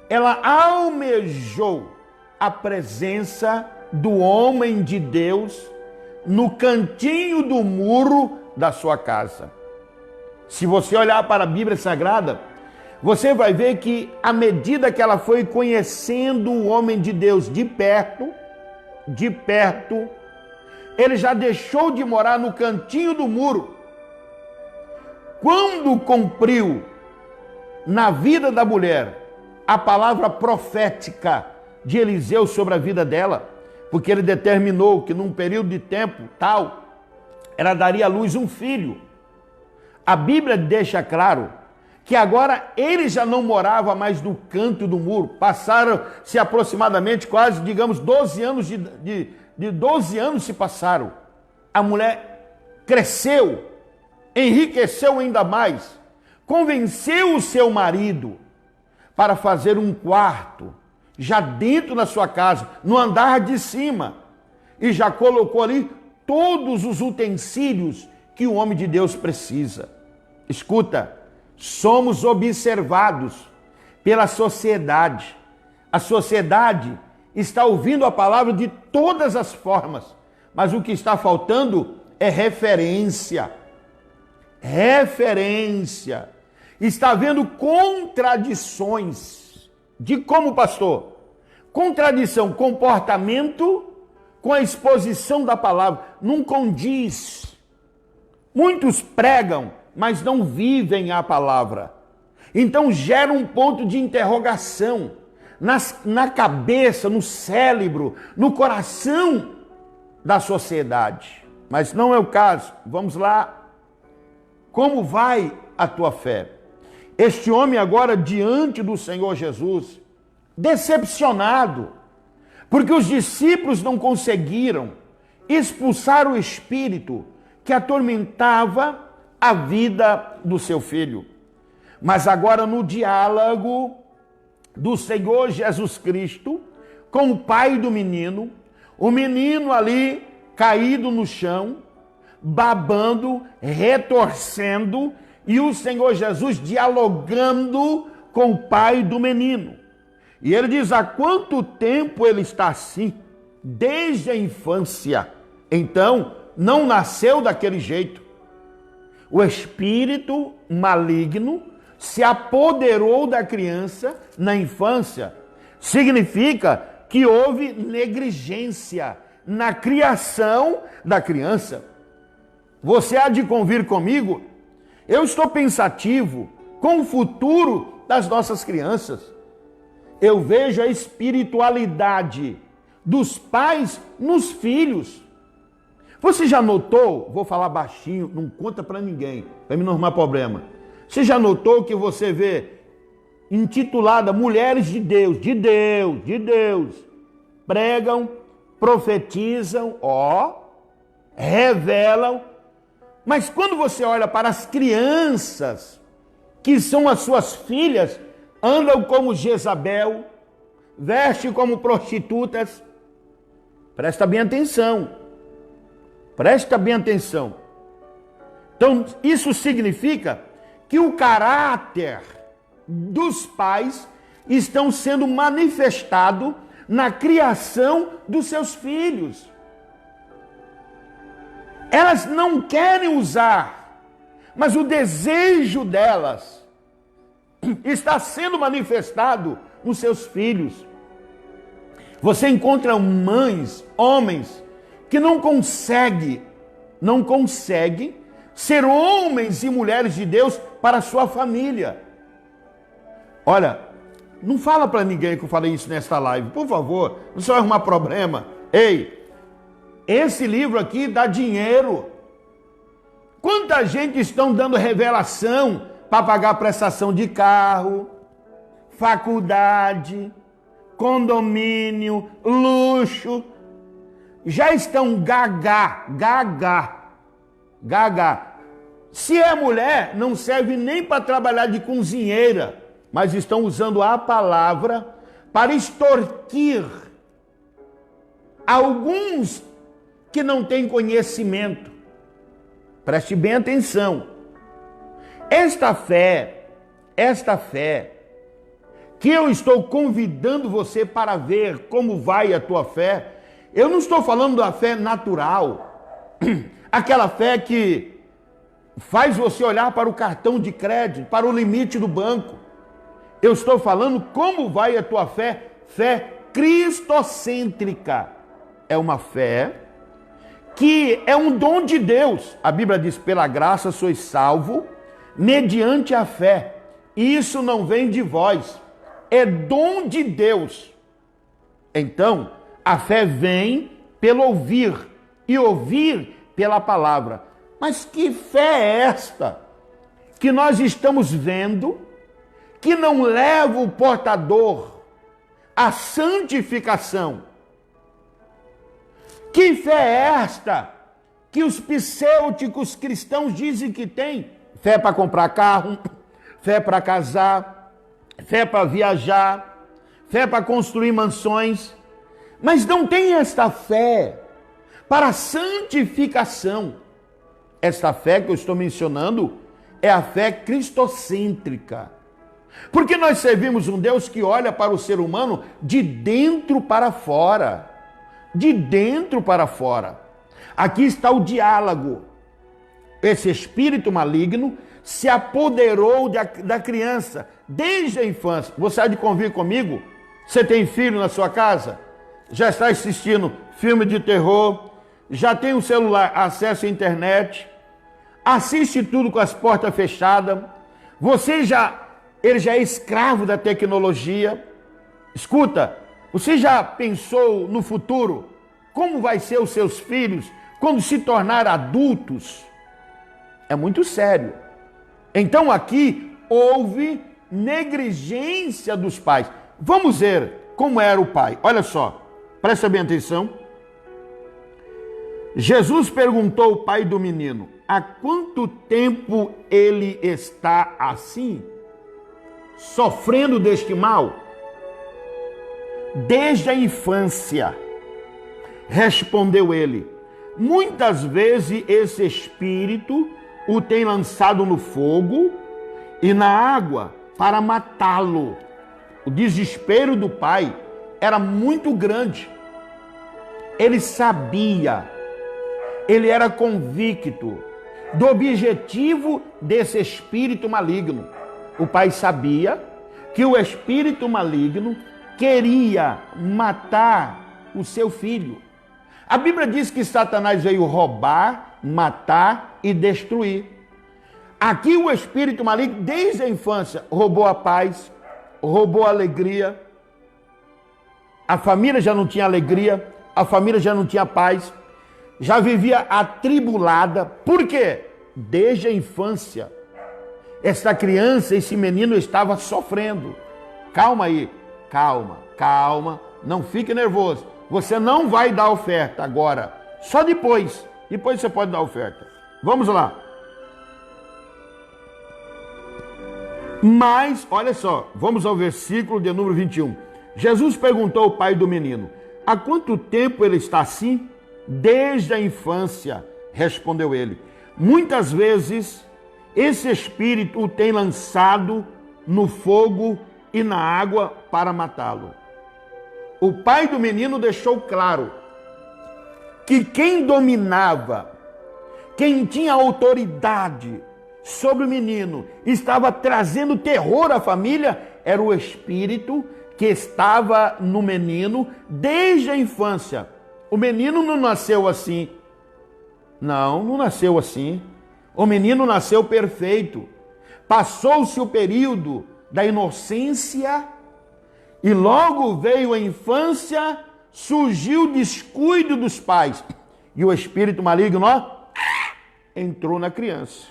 ela almejou a presença do homem de Deus no cantinho do muro da sua casa. Se você olhar para a Bíblia Sagrada, você vai ver que à medida que ela foi conhecendo o homem de Deus de perto, ele já deixou de morar no cantinho do muro. Quando cumpriu na vida da mulher a palavra profética de Eliseu sobre a vida dela, porque ele determinou que num período de tempo tal, ela daria à luz um filho. A Bíblia deixa claro que agora ele já não morava mais no canto do muro. Passaram-se aproximadamente quase, digamos, 12 anos de 12 anos se passaram. A mulher cresceu, enriqueceu ainda mais, convenceu o seu marido para fazer um quarto, já dentro da sua casa, no andar de cima, e já colocou ali todos os utensílios que o homem de Deus precisa. Escuta, somos observados pela sociedade. A sociedade está ouvindo a palavra de todas as formas, mas o que está faltando é referência. Referência. Está havendo contradições. De como, pastor? Contradição, comportamento com a exposição da palavra. Não condiz. Muitos pregam, mas não vivem a palavra. Então gera um ponto de interrogação na cabeça, no cérebro, no coração da sociedade. Mas não é o caso. Vamos lá. Como vai a tua fé? Este homem agora diante do Senhor Jesus, decepcionado, porque os discípulos não conseguiram expulsar o espírito que atormentava a vida do seu filho. Mas agora no diálogo do Senhor Jesus Cristo com o pai do menino, o menino ali caído no chão, babando, retorcendo, e o Senhor Jesus dialogando com o pai do menino. E ele diz: há quanto tempo ele está assim? Desde a infância. Então, não nasceu daquele jeito. O espírito maligno se apoderou da criança na infância. Significa que houve negligência na criação da criança. Você há de convir comigo? Eu estou pensativo com o futuro das nossas crianças. Eu vejo a espiritualidade dos pais nos filhos. Você já notou, vou falar baixinho, não conta para ninguém, para me não arrumar problema. Você já notou que você vê intitulada Mulheres de Deus, pregam, profetizam, revelam, mas quando você olha para as crianças, que são as suas filhas, andam como Jezabel, vestem como prostitutas, presta bem atenção. Presta bem atenção. Então, isso significa que o caráter dos pais estão sendo manifestado na criação dos seus filhos. Elas não querem usar, mas o desejo delas está sendo manifestado nos seus filhos. Você encontra mães, homens, que não conseguem ser homens e mulheres de Deus para a sua família. Olha, não fala para ninguém que eu falei isso nesta live, por favor, não vai arrumar problema. Ei, esse livro aqui dá dinheiro. Quanta gente estão dando revelação para pagar prestação de carro, faculdade, condomínio, luxo, já estão gaga. Se é mulher, não serve nem para trabalhar de cozinheira, mas estão usando a palavra para extorquir alguns que não têm conhecimento. Preste bem atenção. Esta fé que eu estou convidando você para ver como vai a tua fé, eu não estou falando da fé natural, aquela fé que faz você olhar para o cartão de crédito, para o limite do banco. Eu estou falando como vai a tua fé, fé cristocêntrica. É uma fé que é um dom de Deus. A Bíblia diz, pela graça sois salvo, mediante a fé. E isso não vem de vós, é dom de Deus. Então, a fé vem pelo ouvir, e ouvir pela palavra. Mas que fé é esta que nós estamos vendo, que não leva o portador à santificação? Que fé é esta que os pseudos cristãos dizem que tem? Fé para comprar carro, fé para casar, fé para viajar, fé para construir mansões, mas não tem esta fé para a santificação. Esta fé que eu estou mencionando é a fé cristocêntrica. Porque nós servimos um Deus que olha para o ser humano de dentro para fora. De dentro para fora. Aqui está o diálogo. Esse espírito maligno se apoderou da criança desde a infância. Você há de convir comigo? Você tem filho na sua casa? Já está assistindo filme de terror? Já tem um celular, acesso à internet? Assiste tudo com as portas fechadas? Ele já é escravo da tecnologia? Escuta, você já pensou no futuro? Como vai ser os seus filhos quando se tornar adultos? É muito sério. Então aqui houve negligência dos pais. Vamos ver como era o pai. Olha só, presta bem atenção. Jesus perguntou ao pai do menino: há quanto tempo ele está assim, sofrendo deste mal? Desde a infância, respondeu ele. Muitas vezes esse espírito o tem lançado no fogo e na água para matá-lo. O desespero do pai era muito grande. Ele sabia, ele era convicto do objetivo desse espírito maligno. O pai sabia que o espírito maligno queria matar o seu filho. A Bíblia diz que Satanás veio roubar, matar e destruir. Aqui o espírito maligno, desde a infância, roubou a paz, roubou a alegria. A família já não tinha alegria, a família já não tinha paz, já vivia atribulada. Por quê? Desde a infância, essa criança, esse menino estava sofrendo. Calma aí, calma, não fique nervoso. Você não vai dar oferta agora, só depois você pode dar oferta. Vamos lá. Mas, olha só, vamos ao versículo de número 21. Jesus perguntou ao pai do menino: há quanto tempo ele está assim? Desde a infância, respondeu ele. Muitas vezes esse espírito o tem lançado no fogo e na água para matá-lo. O pai do menino deixou claro que quem dominava, quem tinha autoridade sobre o menino, estava trazendo terror à família, era o espírito que estava no menino desde a infância. O menino não nasceu assim. Não nasceu assim. O menino nasceu perfeito. Passou-se o período da inocência e logo veio a infância, surgiu o descuido dos pais. E o espírito maligno, entrou na criança.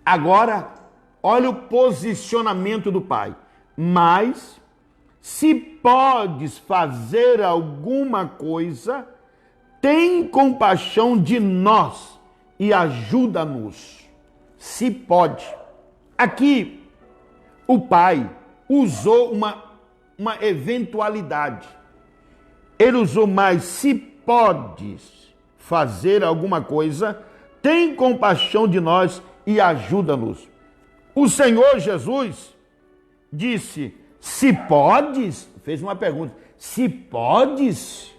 Agora, olha o posicionamento do pai. Mas, se podes fazer alguma coisa, tem compaixão de nós e ajuda-nos. Se pode. Aqui, o pai usou uma eventualidade. Ele usou mais, se podes fazer alguma coisa, tem compaixão de nós e ajuda-nos. O Senhor Jesus disse, se podes, fez uma pergunta, se podes,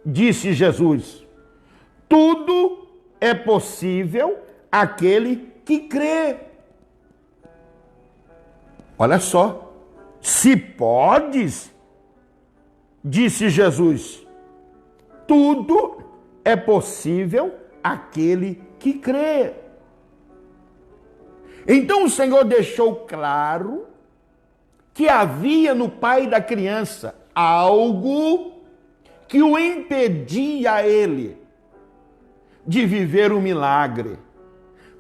disse Jesus, tudo é possível àquele que crê. Olha só, se podes, disse Jesus, tudo é possível àquele que crê. Então o Senhor deixou claro que havia no pai da criança algo que o impedia a ele de viver o milagre.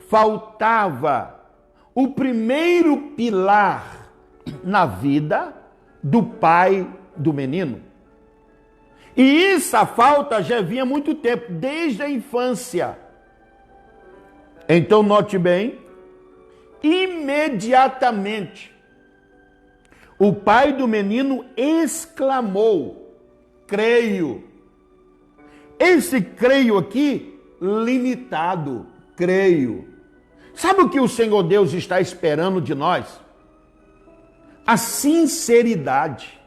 Faltava o primeiro pilar na vida do pai do menino. E essa falta já vinha há muito tempo, desde a infância. Então note bem, imediatamente, o pai do menino exclamou, creio. Esse creio aqui, limitado, creio. Sabe o que o Senhor Deus está esperando de nós? A sinceridade.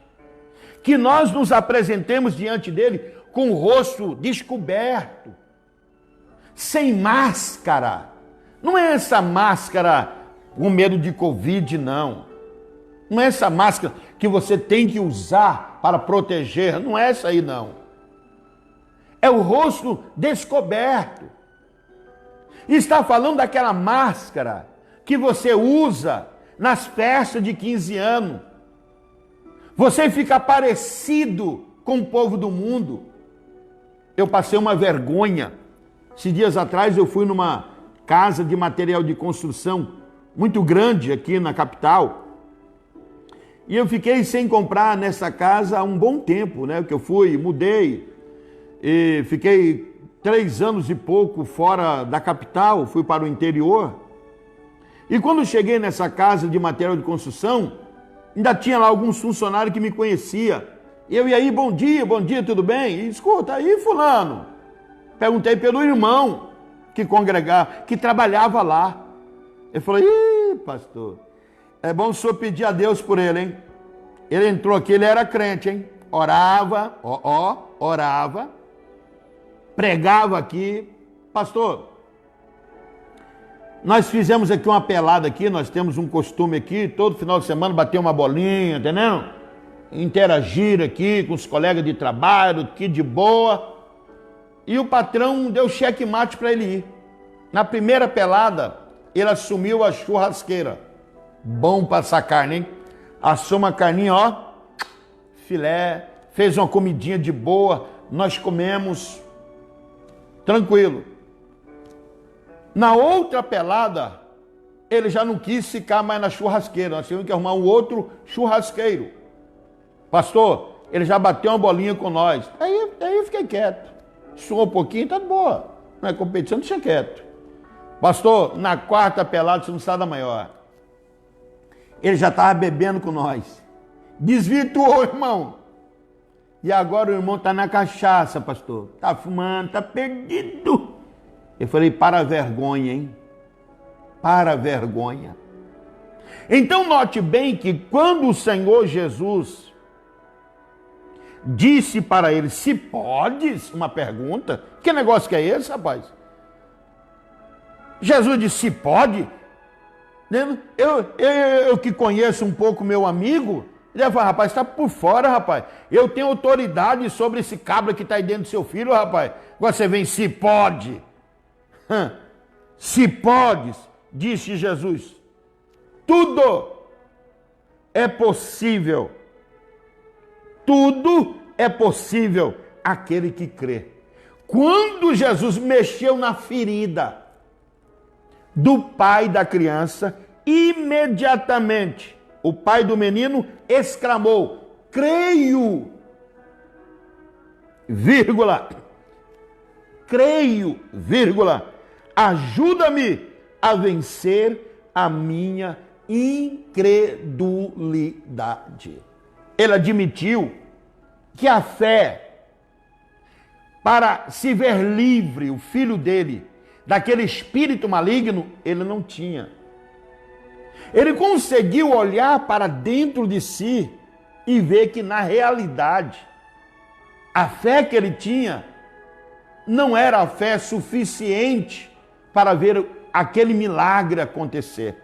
Que nós nos apresentemos diante dele com o rosto descoberto, sem máscara. Não é essa máscara com medo de Covid, não. Não é essa máscara que você tem que usar para proteger. Não é essa aí, não. É o rosto descoberto. Está falando daquela máscara que você usa nas festas de 15 anos. Você fica parecido com o povo do mundo. Eu passei uma vergonha. Esses dias atrás eu fui numa casa de material de construção muito grande aqui na capital. E eu fiquei sem comprar nessa casa há um bom tempo, né? Que eu fui, mudei, e fiquei 3 anos e pouco fora da capital, fui para o interior. E quando cheguei nessa casa de material de construção, ainda tinha lá alguns funcionários que me conhecia. Eu e aí, bom dia, tudo bem? E, escuta, aí fulano. Perguntei pelo irmão que congregava, que trabalhava lá. Eu falei, pastor, é bom o senhor pedir a Deus por ele, hein? Ele entrou aqui, ele era crente, hein? Orava, orava, pregava aqui. Pastor, nós fizemos aqui uma pelada aqui, nós temos um costume aqui, todo final de semana bater uma bolinha, entendeu? Interagir aqui com os colegas de trabalho, aqui de boa. E o patrão deu checkmate para ele ir. Na primeira pelada, ele assumiu a churrasqueira. Bom para essa carne, hein? Assou uma carninha, ó, filé, fez uma comidinha de boa, nós comemos, tranquilo. Na outra pelada, ele já não quis ficar mais na churrasqueira, nós tivemos que arrumar um outro churrasqueiro. Pastor, ele já bateu uma bolinha com nós. Aí eu fiquei quieto. Suou um pouquinho, tá de boa. Não é competição, deixa quieto. Pastor, na quarta pelada, você não sabe da maior. Ele já estava bebendo com nós. Desvirtuou, irmão. E agora o irmão está na cachaça, pastor. Está fumando, está perdido. Eu falei, para a vergonha, hein? Para a vergonha. Então note bem que quando o Senhor Jesus disse para ele, se podes, uma pergunta, que negócio que é esse, rapaz? Jesus disse, se pode? Eu que conheço um pouco meu amigo, ele vai falar, rapaz, está por fora, rapaz. Eu tenho autoridade sobre esse cabra que está aí dentro do seu filho, rapaz. Agora você vem, se pode. Se podes, disse Jesus, tudo é possível. Tudo é possível àquele que crê. Quando Jesus mexeu na ferida do pai da criança, imediatamente o pai do menino, exclamou: creio, vírgula, creio, vírgula, ajuda-me a vencer a minha incredulidade. Ele admitiu que a fé para se ver livre, o filho dele, daquele espírito maligno, ele não tinha. Ele conseguiu olhar para dentro de si e ver que, na realidade, a fé que ele tinha não era a fé suficiente para ver aquele milagre acontecer.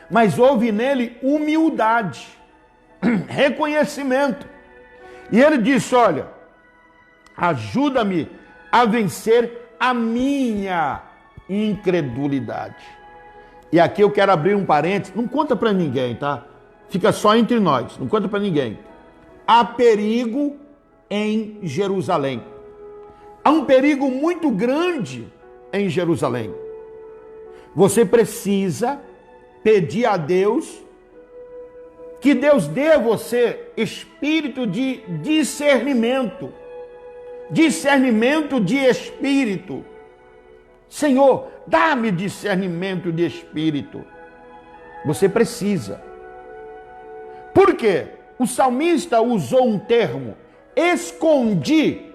Mas houve nele humildade, reconhecimento. E ele disse: olha, ajuda-me a vencer a minha incredulidade. E aqui eu quero abrir um parênteses, não conta para ninguém, tá? Fica só entre nós, não conta para ninguém. Há perigo em Jerusalém. Há um perigo muito grande em Jerusalém. Você precisa pedir a Deus que Deus dê a você espírito de discernimento. Discernimento de espírito. Senhor, dá-me discernimento de espírito. Você precisa. Por quê? O salmista usou um termo: escondi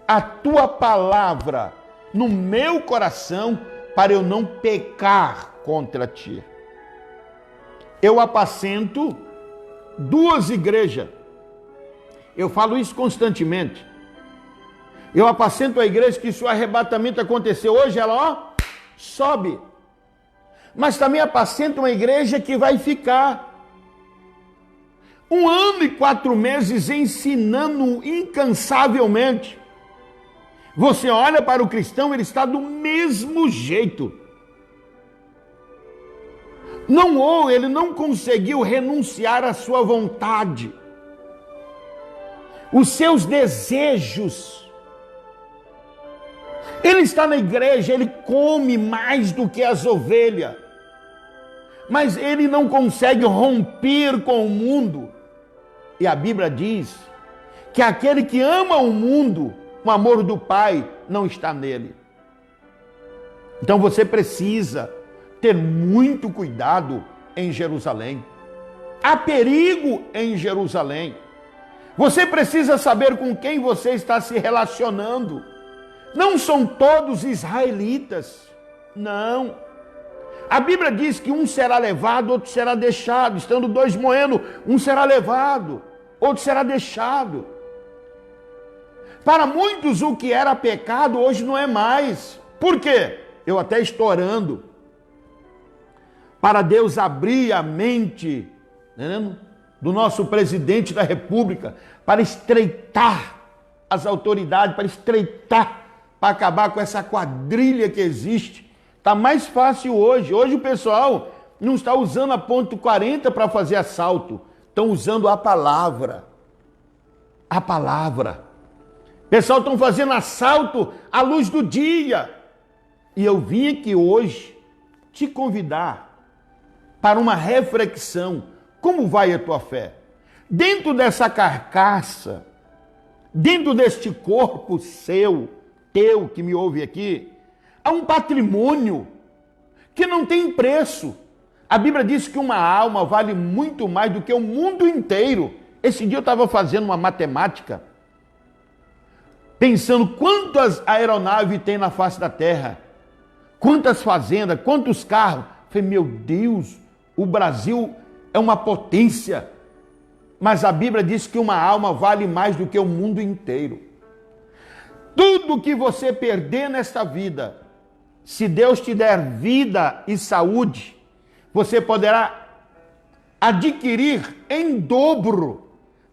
a tua palavra no meu coração para eu não pecar contra ti. Eu apacento 2 igrejas. Eu falo isso constantemente. Eu apacento a igreja que se o arrebatamento acontecer hoje, ela, ó, sobe. Mas também apacento uma igreja que vai ficar 1 ano e 4 meses ensinando incansavelmente. Você olha para o cristão, ele está do mesmo jeito. Ele não conseguiu renunciar à sua vontade, os seus desejos. Ele está na igreja, ele come mais do que as ovelhas, mas ele não consegue romper com o mundo. E a Bíblia diz que aquele que ama o mundo, o amor do Pai não está nele. Então você precisa ter muito cuidado em Jerusalém. Há perigo em Jerusalém. Você precisa saber com quem você está se relacionando. Não são todos israelitas. Não. A Bíblia diz que um será levado, outro será deixado. Estando 2 moendo, um será levado, outro será deixado. Para muitos o que era pecado hoje não é mais. Por quê? Eu até estou orando para Deus abrir a mente, né, do nosso presidente da República, para estreitar as autoridades, para acabar com essa quadrilha que existe. Está mais fácil hoje. Hoje o pessoal não está usando a ponto .40 para fazer assalto. Estão usando a palavra. A palavra. O pessoal estão fazendo assalto à luz do dia. E eu vim aqui hoje te convidar para uma reflexão. Como vai a tua fé? Dentro dessa carcaça, dentro deste corpo teu que me ouve aqui, há um patrimônio que não tem preço. A Bíblia diz que uma alma vale muito mais do que o mundo inteiro. Esse dia eu estava fazendo uma matemática, pensando quantas aeronaves tem na face da terra, quantas fazendas, quantos carros. Falei, meu Deus, o Brasil é uma potência, mas a Bíblia diz que uma alma vale mais do que o mundo inteiro. Tudo que você perder nesta vida, se Deus te der vida e saúde, você poderá adquirir em dobro.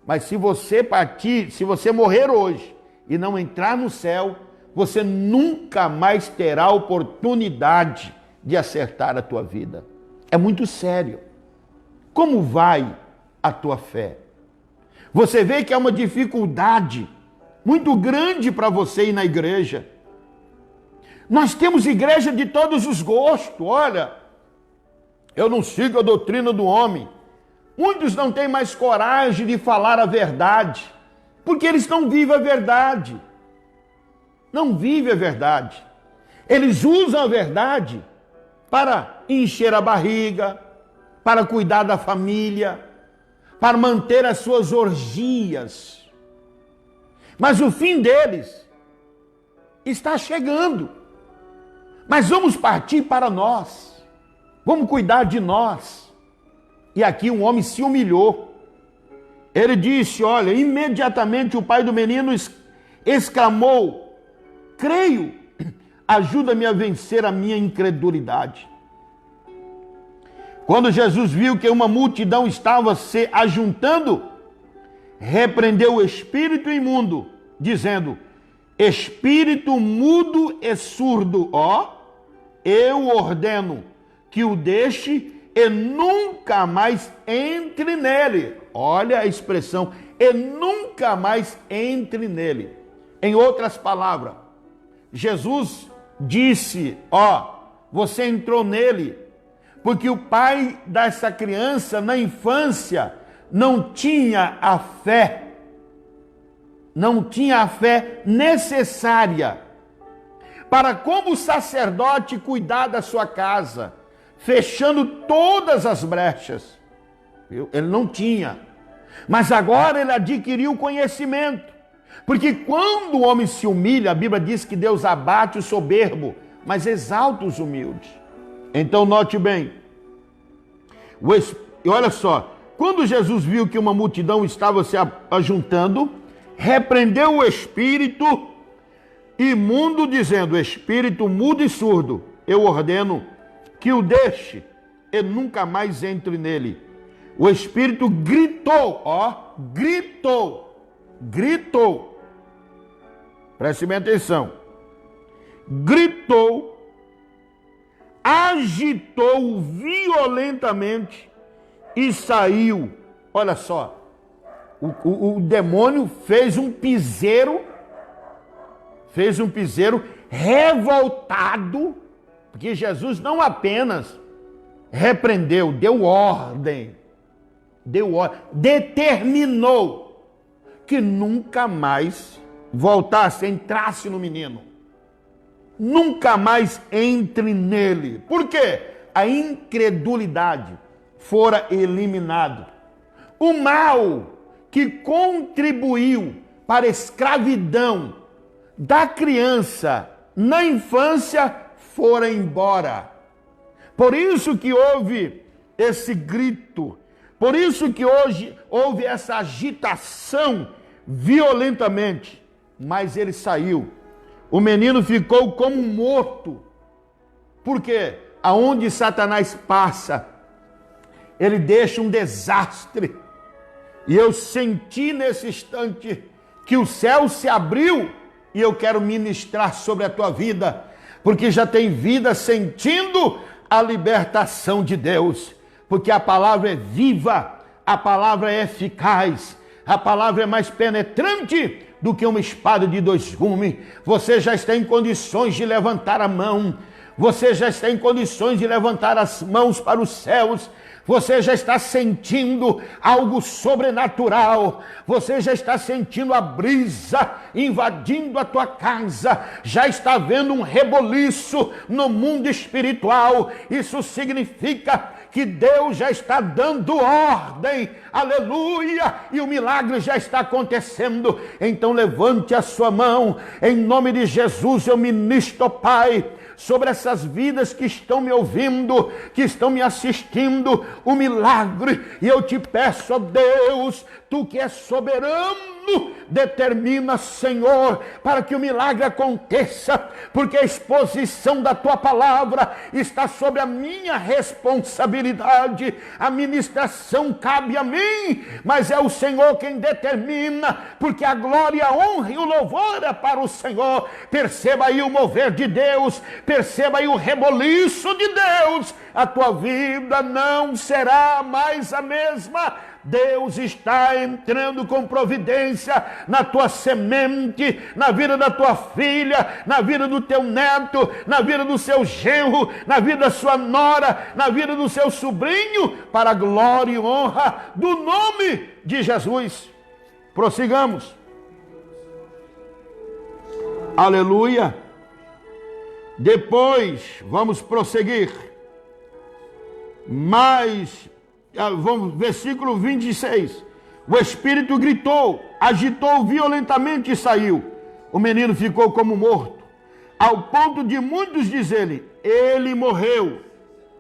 Mas se você partir, se você morrer hoje e não entrar no céu, você nunca mais terá oportunidade de acertar a tua vida. É muito sério. Como vai a tua fé? Você vê que é uma dificuldade muito grande para você ir na igreja. Nós temos igreja de todos os gostos. Olha, eu não sigo a doutrina do homem. Muitos não têm mais coragem de falar a verdade, porque eles não vivem a verdade. Não vivem a verdade. Eles usam a verdade para encher a barriga, para cuidar da família, para manter as suas orgias. Mas o fim deles está chegando. Mas vamos partir para nós. Vamos cuidar de nós. E aqui um homem se humilhou. Ele disse, olha, imediatamente o pai do menino exclamou, creio, ajuda-me a vencer a minha incredulidade. Quando Jesus viu que uma multidão estava se ajuntando, repreendeu o espírito imundo, dizendo, espírito mudo e surdo, eu ordeno que o deixe e nunca mais entre nele. Olha a expressão, e nunca mais entre nele. Em outras palavras, Jesus disse, você entrou nele, porque o pai dessa criança na infância não tinha a fé necessária para, como sacerdote, cuidar da sua casa, fechando todas as brechas. Ele não tinha. Mas agora ele adquiriu conhecimento. Porque quando o homem se humilha, a Bíblia diz que Deus abate o soberbo, mas exalta os humildes. Então note bem. E olha só. Quando Jesus viu que uma multidão estava se ajuntando, repreendeu o espírito imundo, dizendo, espírito mudo e surdo, eu ordeno que o deixe e nunca mais entre nele. O espírito gritou, gritou. Preste bem atenção. Gritou, agitou violentamente e saiu. Olha só, o demônio fez um piseiro revoltado, porque Jesus não apenas repreendeu, deu ordem, determinou que nunca mais voltasse, entrasse no menino. Nunca mais entre nele. Por quê? A incredulidade fora eliminado. O mal que contribuiu para a escravidão da criança na infância fora embora. Por isso que houve esse grito, por isso que hoje houve essa agitação violentamente, mas ele saiu. O menino ficou como morto. Por quê? Aonde Satanás passa, ele deixa um desastre. E eu senti nesse instante que o céu se abriu e eu quero ministrar sobre a tua vida, porque já tem vida sentindo a libertação de Deus, porque a palavra é viva, a palavra é eficaz, a palavra é mais penetrante do que uma espada de dois gumes. Você já está em condições de levantar a mão, você já está em condições de levantar as mãos para os céus, você já está sentindo algo sobrenatural, você já está sentindo a brisa invadindo a tua casa, já está havendo um reboliço no mundo espiritual. Isso significa que Deus já está dando ordem, aleluia, e o milagre já está acontecendo. Então levante a sua mão, em nome de Jesus eu ministro, Pai, sobre essas vidas que estão me ouvindo, que estão me assistindo, o milagre. E eu te peço, ó Deus, tu que és soberano, determina, Senhor, para que o milagre aconteça, porque a exposição da tua palavra está sobre a minha responsabilidade. A ministração cabe a mim, mas é o Senhor quem determina, porque a glória, a honra e o louvor é para o Senhor. Perceba aí o mover de Deus, perceba aí o reboliço de Deus. A tua vida não será mais a mesma. Deus está entrando com providência na tua semente, na vida da tua filha, na vida do teu neto, na vida do seu genro, na vida da sua nora, na vida do seu sobrinho, para a glória e honra do nome de Jesus. Prossigamos. Aleluia. Depois, vamos prosseguir. Mas, vamos, versículo 26. O Espírito gritou, agitou violentamente e saiu. O menino ficou como morto, ao ponto de muitos dizerem, ele morreu.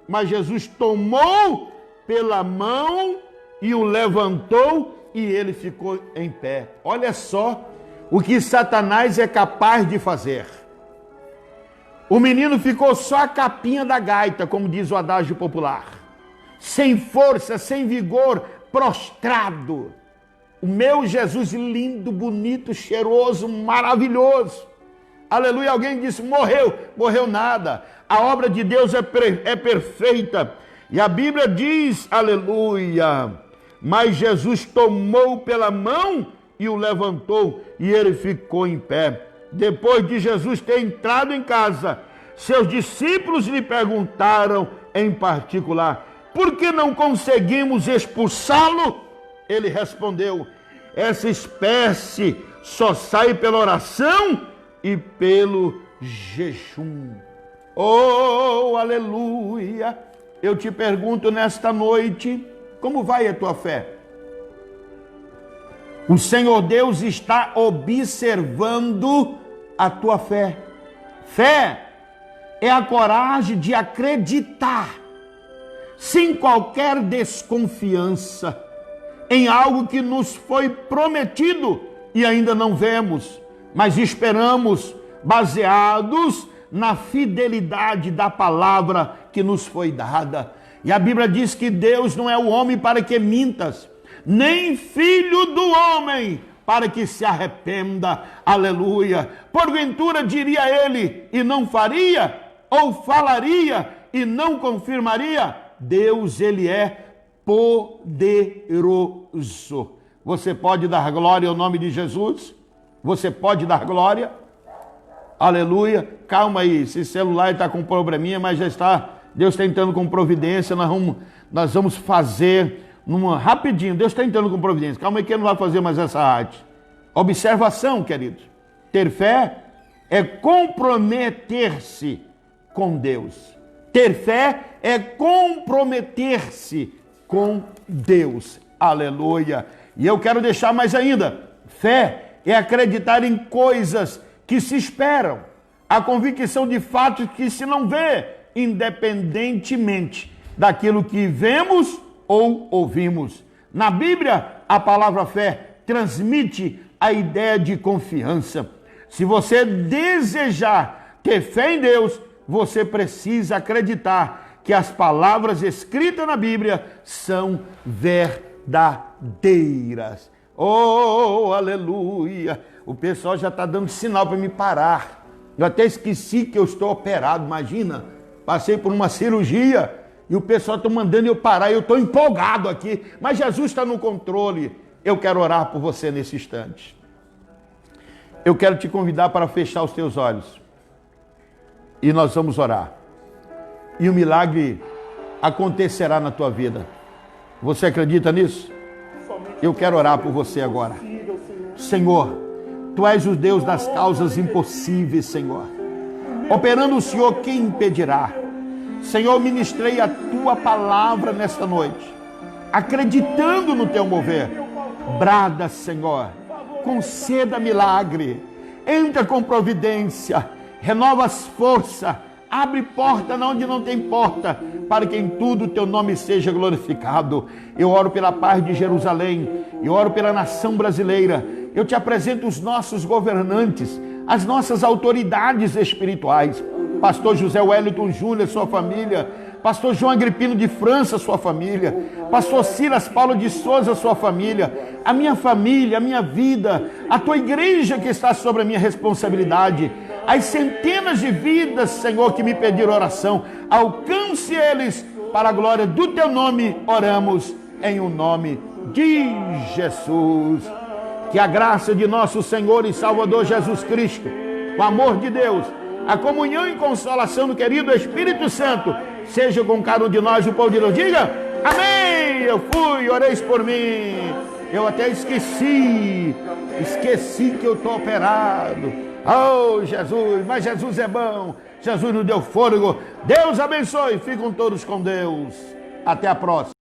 Mas Jesus tomou pela mão e o levantou e ele ficou em pé. Olha só o que Satanás é capaz de fazer. O menino ficou só a capinha da gaita, como diz o adágio popular. Sem força, sem vigor, prostrado. O meu Jesus lindo, bonito, cheiroso, maravilhoso. Aleluia, alguém disse, morreu. Morreu nada. A obra de Deus é perfeita. E a Bíblia diz, aleluia, mas Jesus tomou pela mão e o levantou e ele ficou em pé. Depois de Jesus ter entrado em casa, seus discípulos lhe perguntaram em particular, por que não conseguimos expulsá-lo? Ele respondeu, essa espécie só sai pela oração e pelo jejum. Oh, aleluia! Eu te pergunto nesta noite, como vai a tua fé? O Senhor Deus está observando a tua fé. Fé é a coragem de acreditar, sem qualquer desconfiança, em algo que nos foi prometido e ainda não vemos, mas esperamos, baseados na fidelidade da palavra que nos foi dada. E a Bíblia diz que Deus não é o homem para que mintas, nem filho do homem para que se arrependa. Aleluia. Porventura diria ele e não faria, ou falaria e não confirmaria? Deus, ele é poderoso. Você pode dar glória ao nome de Jesus? Você pode dar glória? Aleluia. Calma aí, esse celular está com probleminha, mas já está, Deus está entrando com providência. Nós vamos fazer rapidinho, Deus está entrando com providência. Calma aí que ele não vai fazer mais essa arte. Observação, queridos. Ter fé é comprometer-se com Deus. Ter fé é comprometer-se com Deus. Aleluia. E eu quero deixar mais ainda. Fé é acreditar em coisas que se esperam. A convicção de fatos que se não vê, independentemente daquilo que vemos ou ouvimos. Na Bíblia, a palavra fé transmite a ideia de confiança. Se você desejar ter fé em Deus, você precisa acreditar que as palavras escritas na Bíblia são verdadeiras. Oh, aleluia! O pessoal já está dando sinal para me parar. Eu até esqueci que eu estou operado, imagina. Passei por uma cirurgia e o pessoal está mandando eu parar, eu estou empolgado aqui, mas Jesus está no controle. Eu quero orar por você nesse instante. Eu quero te convidar para fechar os teus olhos. E nós vamos orar. E o milagre acontecerá na tua vida. Você acredita nisso? Eu quero orar por você agora. Senhor, Tu és o Deus das causas impossíveis, Senhor. Operando o Senhor, quem impedirá? Senhor, ministrei a Tua palavra nesta noite, acreditando no Teu mover. Brada, Senhor, conceda milagre, entra com providência, renova as forças, abre porta onde não tem porta, para que em tudo o Teu nome seja glorificado. Eu oro pela paz de Jerusalém, eu oro pela nação brasileira, eu te apresento os nossos governantes, as nossas autoridades espirituais, Pastor José Wellington Júnior, sua família, Pastor João Agripino de França, sua família, Pastor Silas Paulo de Souza, sua família, a minha vida, a Tua igreja que está sobre a minha responsabilidade, as centenas de vidas, Senhor, que me pediram oração, alcance eles para a glória do Teu nome, oramos em o nome de Jesus. Que a graça de nosso Senhor e Salvador Jesus Cristo, o amor de Deus, a comunhão e consolação do querido Espírito Santo, seja com cada um de nós. O povo de Deus diga amém. Eu fui, oreis por mim. Eu até esqueci que eu estou operado. Oh, Jesus, mas Jesus é bom. Jesus nos deu fôlego. Deus abençoe. Ficam todos com Deus. Até a próxima.